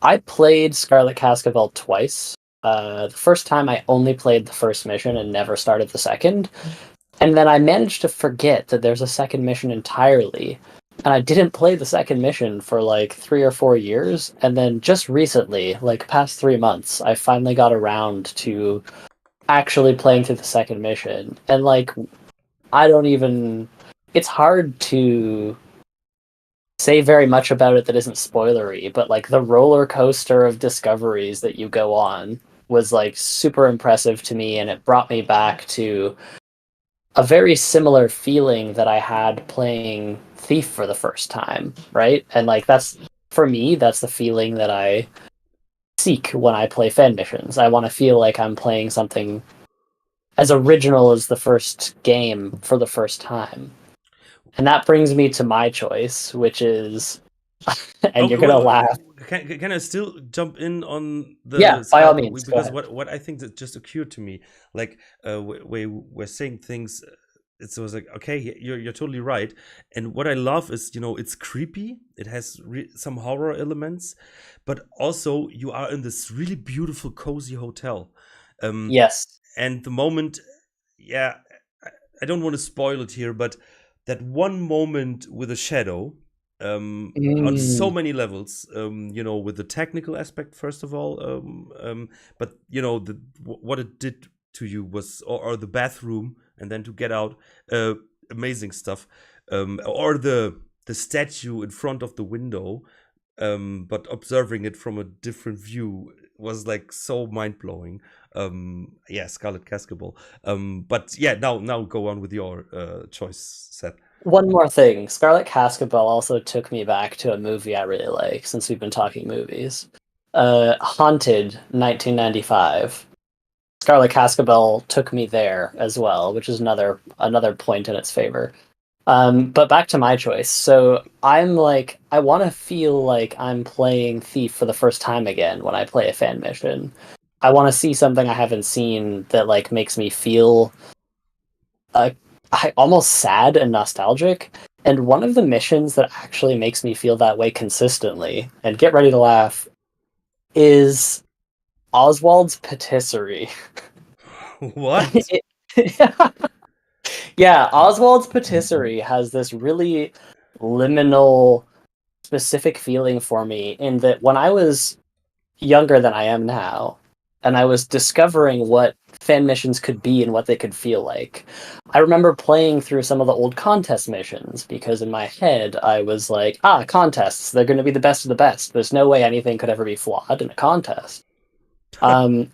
I played Scarlet Cascabel twice. The first time I only played the first mission and never started the second. And then I managed to forget that there's a second mission entirely. And I didn't play the second mission for like 3 or 4 years. And then just recently, like past 3 months, I finally got around to actually playing through the second mission. And like, it's hard to say very much about it that isn't spoilery, but like the roller coaster of discoveries that you go on was like super impressive to me, and it brought me back to a very similar feeling that I had playing Thief for the first time, right? And like that's the feeling that I seek when I play fan missions. I want to feel like I'm playing something as original as the first game for the first time. And that brings me to my choice, which is and you're gonna laugh. Can I still jump in on the by all means, because what I think that just occurred to me, like we were saying things, it was like, okay, you're totally right. And what I love is, it's creepy, it has some horror elements, but also you are in this really beautiful cozy hotel. Yes. And the moment, yeah, I don't want to spoil it here, but that one moment with a shadow, on so many levels, with the technical aspect first of all, but what it did to you was, or the bathroom, and then to get out, amazing stuff, or the statue in front of the window, but observing it from a different view was like so mind-blowing. Yeah, Scarlet Cascabel. But yeah, now go on with your choice, Seth. One more thing. Scarlet Cascabel also took me back to a movie I really like, since we've been talking movies. Haunted, 1995. Scarlet Cascabel took me there as well, which is another point in its favor. But back to my choice. So I'm like, I want to feel like I'm playing Thief for the first time again when I play a fan mission. I want to see something I haven't seen that like makes me feel almost sad and nostalgic. And one of the missions that actually makes me feel that way consistently, and get ready to laugh, is Oswald's Patisserie. What? Yeah, Oswald's Patisserie has this really liminal, specific feeling for me in that when I was younger than I am now, and I was discovering what fan missions could be and what they could feel like, I remember playing through some of the old contest missions because in my head I was like, contests, they're going to be the best of the best. There's no way anything could ever be flawed in a contest. From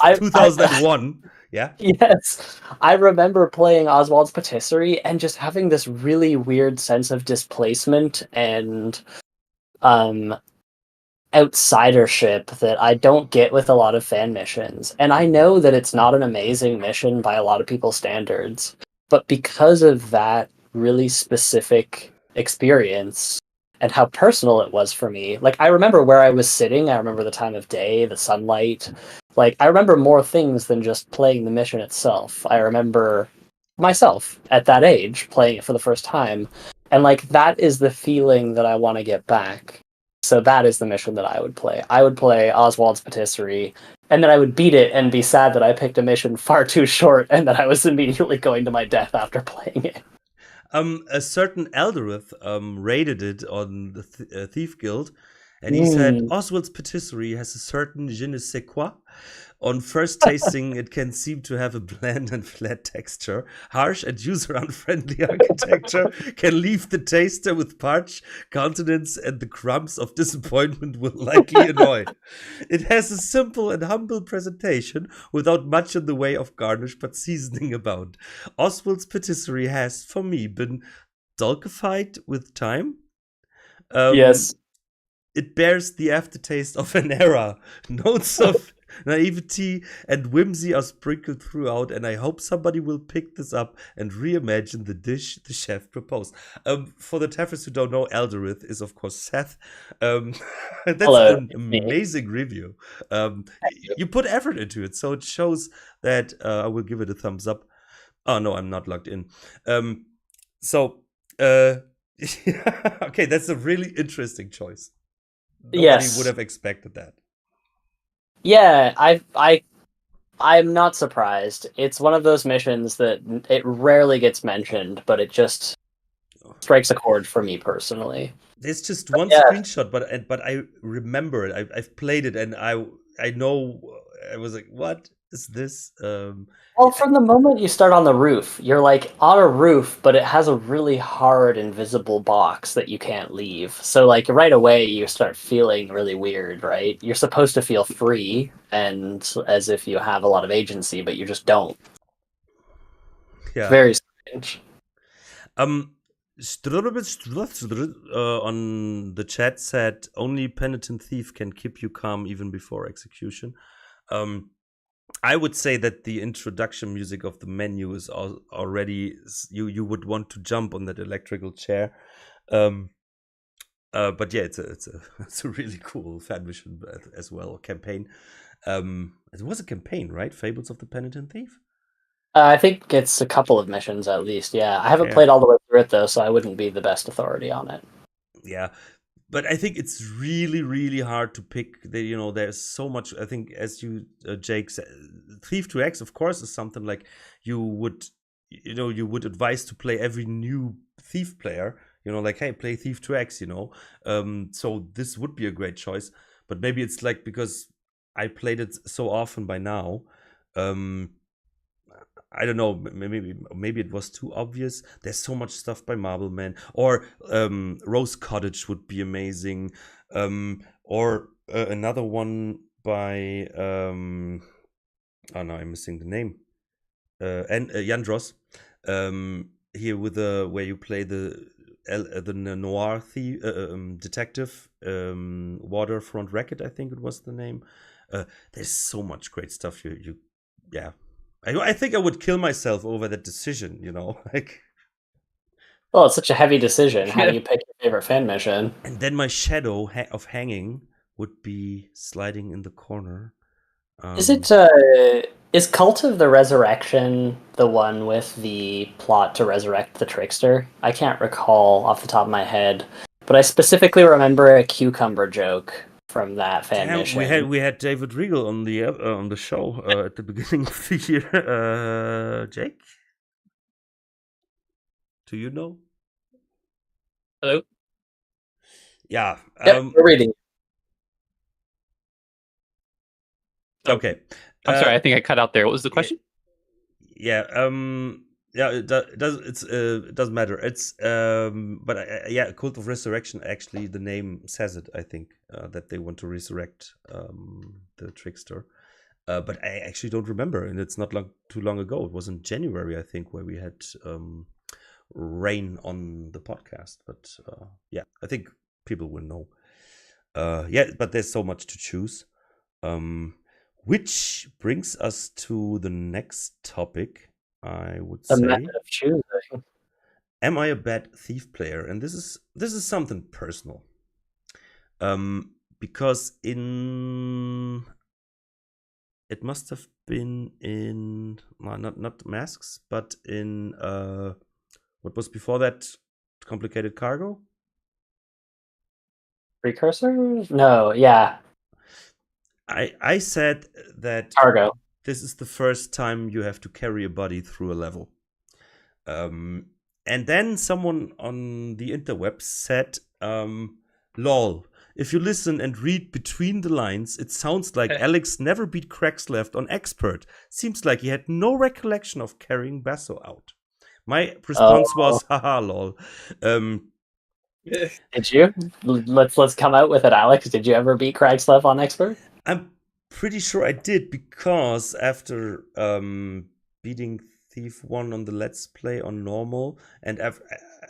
I 2001. Yeah. Yes, I remember playing Oswald's Patisserie and just having this really weird sense of displacement and um outsidership that I don't get with a lot of fan missions. And I know that it's not an amazing mission by a lot of people's standards, but because of that really specific experience and how personal it was for me, like I remember where I was sitting, I remember the time of day, the sunlight. Like I remember more things than just playing the mission itself. I remember myself at that age playing it for the first time. And like that is the feeling that I want to get back. So that is the mission that I would play. I would play Oswald's Patisserie, and then I would beat it and be sad that I picked a mission far too short and that I was immediately going to my death after playing it. A certain Elderith rated it on the Thief Guild, and he said Oswald's Patisserie has a certain je ne sais quoi. On first tasting, it can seem to have a bland and flat texture. Harsh and user-unfriendly architecture can leave the taster with parched countenance, and the crumbs of disappointment will likely annoy. It has a simple and humble presentation without much in the way of garnish but seasoning abound. Oswald's Patisserie has, for me, been dulcified with time. Yes. It bears the aftertaste of an era. Notes of naivety and whimsy are sprinkled throughout, and I hope somebody will pick this up and reimagine the dish the chef proposed. For the Taffers who don't know, Elderith is, of course, Seth. That's Hello, an amazing review. You put effort into it, so it shows that I will give it a thumbs up. Oh, no, I'm not logged in. Okay, that's a really interesting choice. Nobody would have expected that. Yeah, I'm not surprised. It's one of those missions that it rarely gets mentioned, but it just strikes a chord for me personally. There's just one screenshot, but I remember it. I've played it, and I know I was like, what is this? Well, from the moment you start on the roof, you're like on a roof, but it has a really hard, invisible box that you can't leave. So, like, right away, you start feeling really weird, right? You're supposed to feel free and as if you have a lot of agency, but you just don't. Yeah. Very strange. On the chat said only penitent thief can keep you calm even before execution. I would say that the introduction music of the menu is already you would want to jump on that electrical chair. But yeah, it's a really cool fan mission as well, campaign. It was a campaign, right? Fables of the Penitent Thief. I think it's a couple of missions at least. Yeah, I haven't played all the way through it though, so I wouldn't be the best authority on it. Yeah. But I think it's really, really hard to pick. There's so much. I think, as you, Jake said, Thief 2X, of course, is something like you would advise to play every new Thief player. Like, hey, play Thief 2X. So this would be a great choice. But maybe it's like because I played it so often by now. I don't know. Maybe it was too obvious. There's so much stuff by Marbleman, or Rose Cottage would be amazing, or another one by oh no, I'm missing the name. And Yandros, here with where you play the noir detective, Waterfront Racket, I think it was the name. There's so much great stuff. Yeah. I think I would kill myself over that decision, like. Well, it's such a heavy decision. How do you pick your favorite fan mission? And then my shadow of hanging would be sliding in the corner. Is Cult of the Resurrection the one with the plot to resurrect the trickster? I can't recall off the top of my head, but I specifically remember a cucumber joke from that fan mission. We had David Regal on the show at the beginning of the year. Jake? Do you know? Hello? Yeah. Yep, we're reading. Okay. I'm sorry, I think I cut out there. What was the question? Yeah. Yeah. It doesn't matter. It's but yeah, Cult of Resurrection. Actually, the name says it. I think that they want to resurrect the trickster. But I actually don't remember, and it's not too long ago. It was in January, I think, where we had Rain on the podcast. But yeah, I think people will know. Yeah, but there's so much to choose. Which brings us to the next topic, I would The say. method of choosing. Am I a bad thief player? And this is something personal. Because it must have been in not Masks, but in what was before that, Complicated Cargo? Precursors? No, yeah. I said that Cargo. this is the first time you have to carry a body through a level. And then someone on the interwebs said, lol, if you listen and read between the lines, it sounds like Alex never beat Craigsleft on Expert. Seems like he had no recollection of carrying Basso out. My response was, haha, lol. Did you? Let's come out with it, Alex. Did you ever beat Craigsleft on Expert? I'm pretty sure I did, because after beating Thief 1 on the Let's Play on normal, and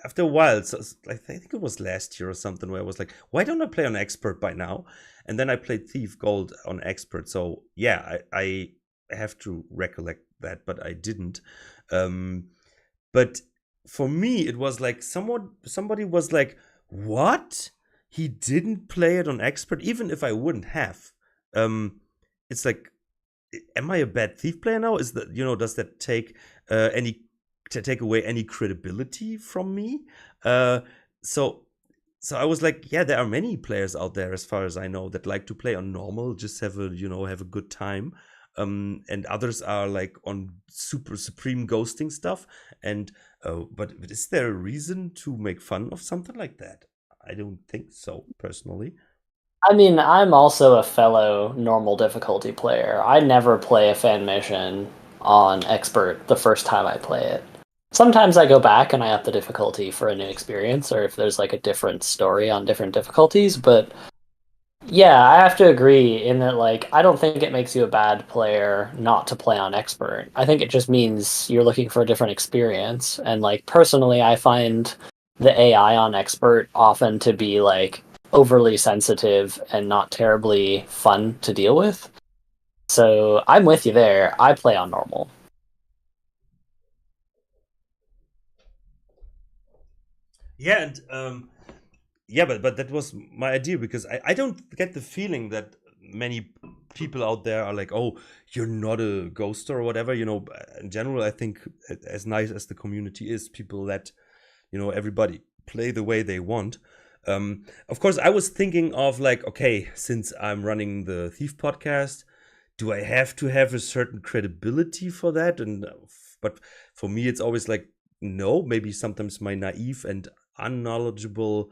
after a while, so I think it was last year or something, where I was like, why don't I play on Expert by now? And then I played Thief Gold on Expert. So yeah, I have to recollect that, but I didn't. But for me, it was like somebody was like, what? He didn't play it on Expert, even if I wouldn't have. It's like, am I a bad thief player now? Is that, does that take take away any credibility from me? So I was like, yeah, there are many players out there, as far as I know, that like to play on normal, just have a good time. And others are like on super supreme ghosting stuff. And but is there a reason to make fun of something like that? I don't think so, personally. I mean, I'm also a fellow normal difficulty player. I never play a fan mission on Expert the first time I play it. Sometimes I go back and I up the difficulty for a new experience, or if there's like a different story on different difficulties, but yeah, I have to agree in that, like, I don't think it makes you a bad player not to play on Expert. I think it just means you're looking for a different experience. And, like, personally, I find the AI on Expert often to be, like, overly sensitive and not terribly fun to deal with. So I'm with you there. I play on normal. Yeah, and yeah, but that was my idea, because I don't get the feeling that many people out there are like, oh, you're not a ghoster or whatever. In general, I think, as nice as the community is, people let everybody play the way they want. Of course, I was thinking of like, okay, since I'm running the Thief podcast, do I have to have a certain credibility for that? But for me, it's always like, no. Maybe sometimes my naive and unknowledgeable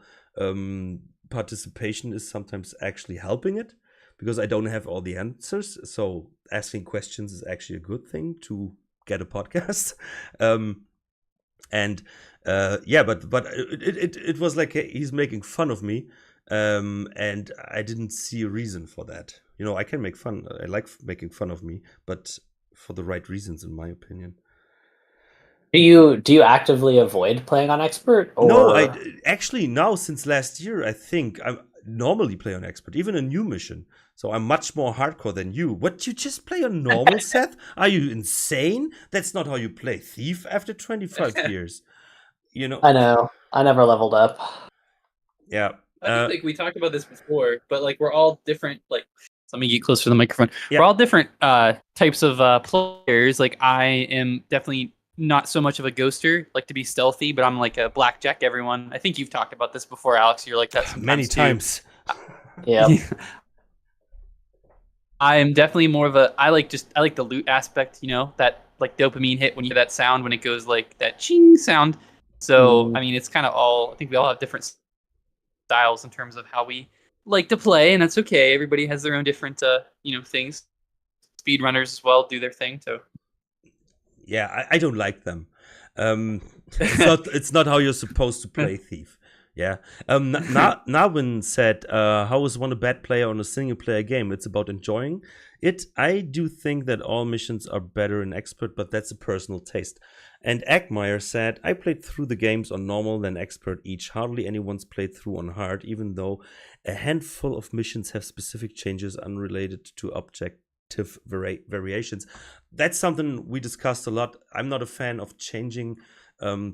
participation is sometimes actually helping it, because I don't have all the answers. So asking questions is actually a good thing to get a podcast. And yeah, but it was like he's making fun of me, and I didn't see a reason for that. I can make fun. I like making fun of me, but for the right reasons, in my opinion. Do you actively avoid playing on Expert? Or... No, I actually, now since last year, I think I normally play on Expert, even a new mission. So I'm much more hardcore than you. What, you just play on normal, Seth? Are you insane? That's not how you play Thief after 25 years. I know. I never leveled up. Yeah. I think we talked about this before, but like we're all different. Like, let me get closer to the microphone. Yeah. We're all different types of players. Like, I am definitely not so much of a ghoster, like to be stealthy, but I'm like a blackjack everyone. I think you've talked about this before, Alex. You're like that sometimes many times. Yeah. I am definitely more of I like the loot aspect, that like dopamine hit when you hear that sound, when it goes like that ching sound. So I mean, it's kind of all. I think we all have different styles in terms of how we like to play, and that's okay. Everybody has their own different, things. Speedrunners as well do their thing. So Yeah, I don't like them. It's not how you're supposed to play Thief. Yeah. Narwin said, "How is one a bad player on a single player game? It's about enjoying it. I do think that all missions are better in expert, but that's a personal taste." And Eggmeyer said, "I played through the games on normal then expert each. Hardly anyone's played through on hard, even though a handful of missions have specific changes unrelated to objective variations." That's something we discussed a lot. I'm not a fan of changing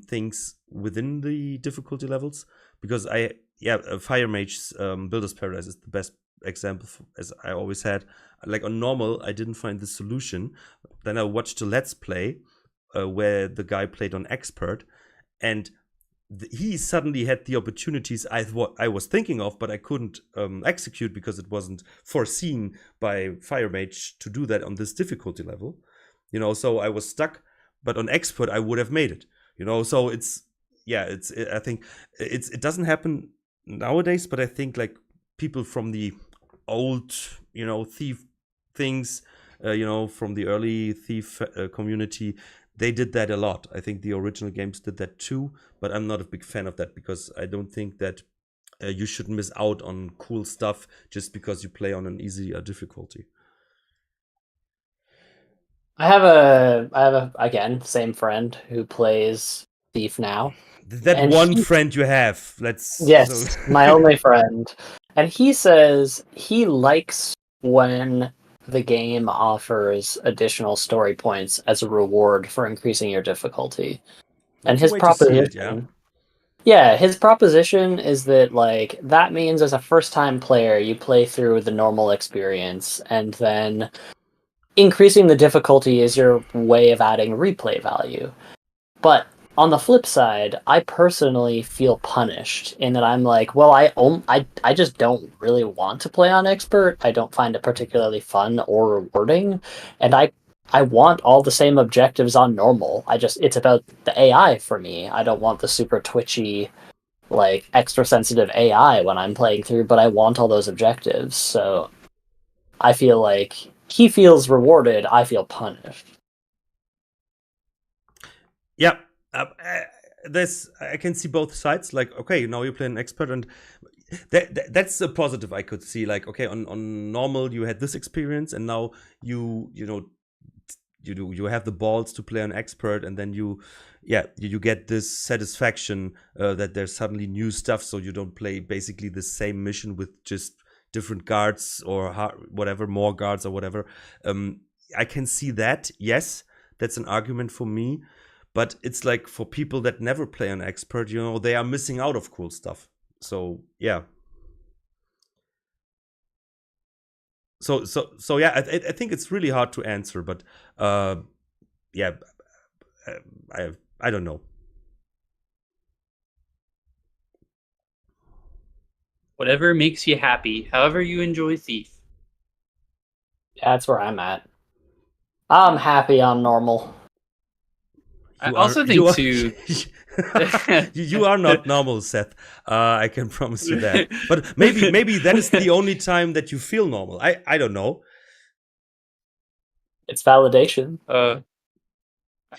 things within the difficulty levels, because Fire Mage's Builder's Paradise is the best example, as I always had. Like on normal, I didn't find the solution. Then I watched a Let's Play where the guy played on expert, and he suddenly had the opportunities I was thinking of, but I couldn't execute because it wasn't foreseen by Fire Mage to do that on this difficulty level. So I was stuck. But on expert, I would have made it. So I think it doesn't happen nowadays, but I think like people from the old, Thief things, from the early Thief community, they did that a lot. I think the original games did that too, but I'm not a big fan of that, because I don't think that you should miss out on cool stuff just because you play on an easier difficulty. I have a again, same friend who plays Thief now. That And one friend you have. Yes, my only friend. And he says he likes when the game offers additional story points as a reward for increasing your difficulty. And That's a his way to see it, proposition, yeah, his proposition is that like that means as a first-time player, you play through the normal experience, and then increasing the difficulty is your way of adding replay value. But on the flip side, I personally feel punished in that I'm like, well, I just don't really want to play on expert. I don't find it particularly fun or rewarding, and I want all the same objectives on normal. It's about the AI for me. I don't want the super twitchy, like extra sensitive AI when I'm playing through, but I want all those objectives. So I feel like he feels rewarded, I feel punished. Yeah. I can see both sides. Like, okay, now you play an expert, and that's a positive I could see. Like, okay, on normal you had this experience, and now you have the balls to play an expert, and then you get this satisfaction that there's suddenly new stuff, so you don't play basically the same mission with just different guards or whatever, more guards or whatever. I can see that. Yes, that's an argument for me. But it's like for people that never play an expert, they are missing out of cool stuff. So yeah. So yeah, I think it's really hard to answer, but yeah, I don't know. whatever makes you happy, however you enjoy Thief. Yeah, that's where I'm at. I'm happy on normal. I also think too. You are not normal, Seth. I can promise you that. But maybe that is the only time that you feel normal. I don't know. It's validation.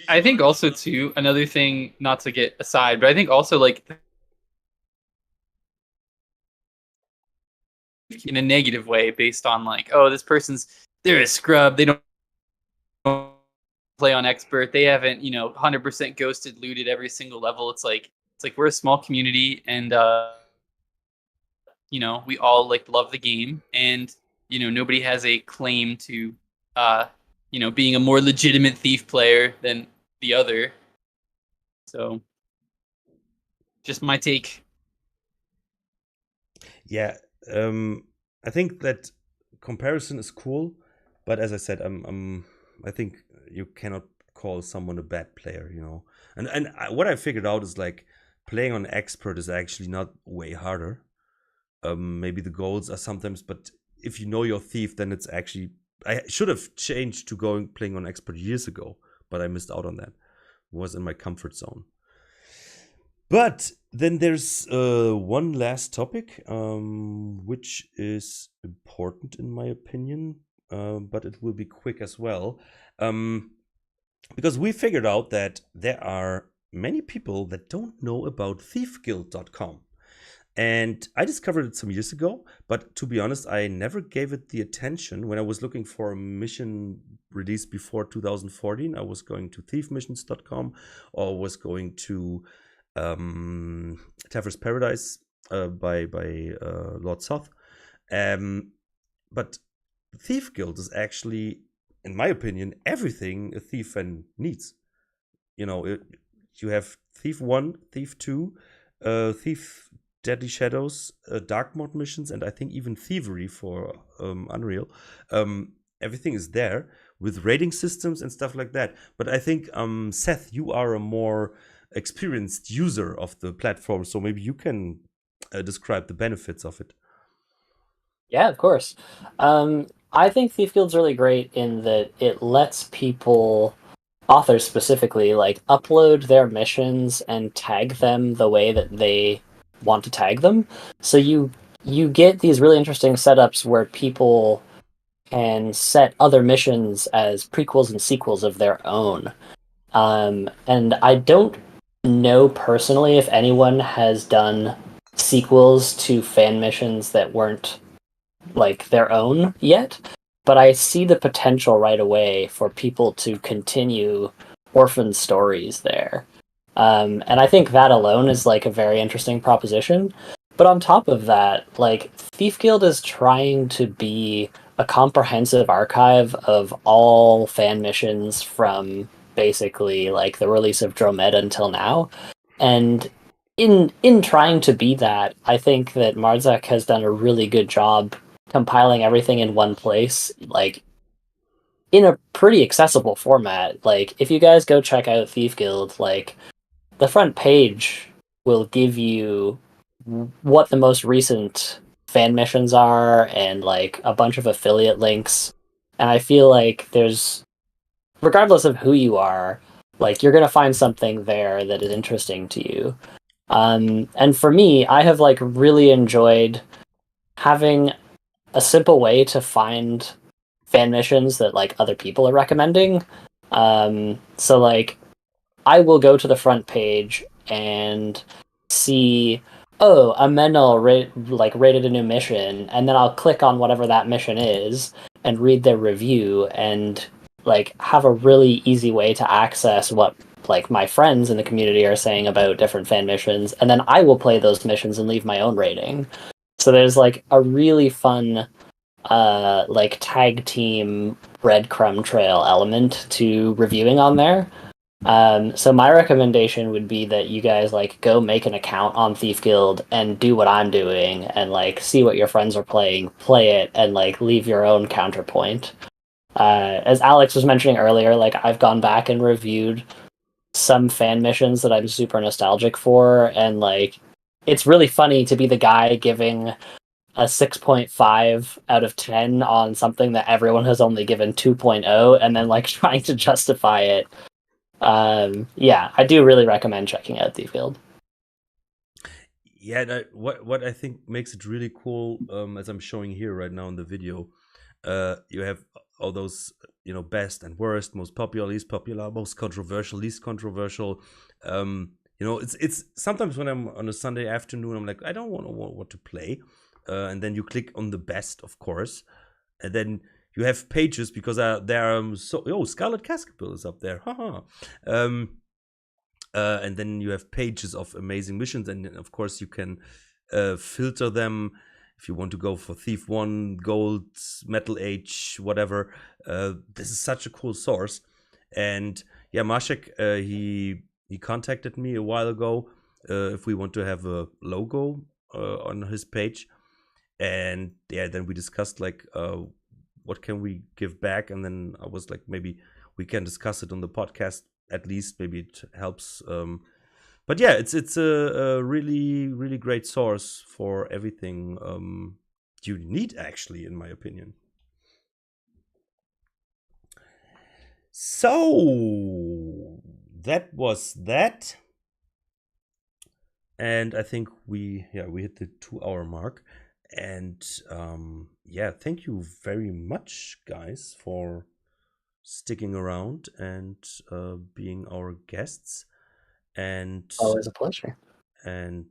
I think also too, another thing, not to get aside, but I think also like in a negative way, based on like, oh, this they're a scrub. They don't play on expert. They haven't 100% ghosted, looted every single level. It's like we're a small community, and we all like love the game, and nobody has a claim to being a more legitimate Thief player than the other. So just my take. Yeah, I think that comparison is cool, but as I said, I think you cannot call someone a bad player, And what I figured out is like playing on expert is actually not way harder. Maybe the goals are sometimes, but if you know your Thief, then it's actually. I should have changed to playing on expert years ago, but I missed out on that. It was in my comfort zone. But then there's one last topic, which is important in my opinion, but it will be quick as well. Because we figured out that there are many people that don't know about thiefguild.com. And I discovered it some years ago, but to be honest, I never gave it the attention. When I was looking for a mission released before 2014, I was going to thiefmissions.com or was going to Taffer's Paradise by Lord Soth. But Thief Guild is actually, in my opinion, everything a thief needs. You know, you have Thief 1, Thief 2, Thief Deadly Shadows, Dark Mode missions, and I think even Thievery for Unreal. Everything is there with rating systems and stuff like that. But I think, Seth, you are a more experienced user of the platform, so maybe you can describe the benefits of it. Yeah, of course. I think Thief Guild's really great in that it lets people, authors specifically, like upload their missions and tag them the way that they want to tag them. So you get these really interesting setups where people can set other missions as prequels and sequels of their own. And I don't know personally if anyone has done sequels to fan missions that weren't like their own yet, but I see the potential right away for people to continue orphan stories there. And I think that alone is like a very interesting proposition. But on top of that, like Thief Guild is trying to be a comprehensive archive of all fan missions from basically like the release of Dromeda until now. And in trying to be that, I think that Marzak has done a really good job compiling everything in one place, like in a pretty accessible format. Like if you guys go check out Thief Guild, like the front page will give you what the most recent fan missions are and like a bunch of affiliate links. And I feel like there's, regardless of who you are, like you're gonna find something there that is interesting to you. And for me, I have like really enjoyed having a simple way to find fan missions that like other people are recommending. So like I will go to the front page and see, oh, Amenel rated a new mission, and then I'll click on whatever that mission is and read their review and like have a really easy way to access what like my friends in the community are saying about different fan missions, and then I will play those missions and leave my own rating. So there's like a really fun like tag team breadcrumb trail element to reviewing on there. So my recommendation would be that you guys like go make an account on Thief Guild and do what I'm doing and like see what your friends are playing, play it, and like leave your own counterpoint. As Alex was mentioning earlier, like I've gone back and reviewed some fan missions that I'm super nostalgic for, and like it's really funny to be the guy giving a 6.5 out of 10 on something that everyone has only given 2.0 and then like trying to justify it. Yeah, I do really recommend checking out Thief Guild. Yeah, what I think makes it really cool, as I'm showing here right now in the video, you have all those, best and worst, most popular, least popular, most controversial, least controversial. It's sometimes when I'm on a Sunday afternoon, I'm like, I don't know what to play, and then you click on the best, of course, and then you have pages because there are Scarlet Cascabel is up there, haha. And then you have pages of amazing missions, and of course you can filter them if you want to go for Thief 1, Gold, Metal Age, whatever. This is such a cool source. And yeah, Maciek, he contacted me a while ago if we want to have a logo on his page. And yeah, then we discussed like what can we give back, and then I was like, maybe we can discuss it on the podcast. At least maybe it helps. But yeah, it's a really, really great source for everything you need, actually, in my opinion. So that was that. and I think we hit the 2-hour mark. And thank you very much, guys, for sticking around and being our guests. And Always a pleasure. And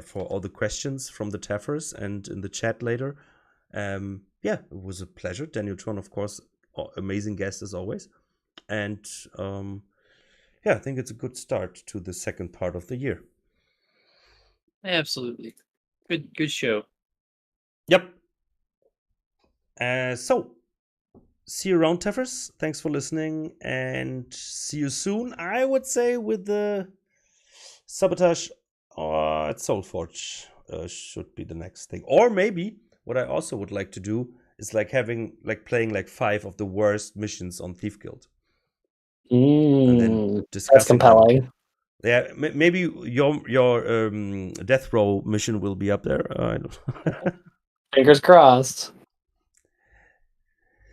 for all the questions from the Taffers and in the chat later. It was a pleasure. Daniel THRON, of course, amazing guest as always. And I think it's a good start to the second part of the year. Absolutely. Good show. Yep. So, see you around, Taffers. Thanks for listening, and see you soon. I would say with the Sabotage at Soulforge should be the next thing. Or maybe what I also would like to do is playing 5 of the worst missions on Thief Guild. And then That's discussing them. compelling. Yeah, maybe your death row mission will be up there. I don't Fingers crossed.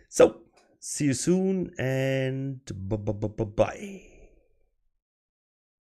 So, see you soon, and bye.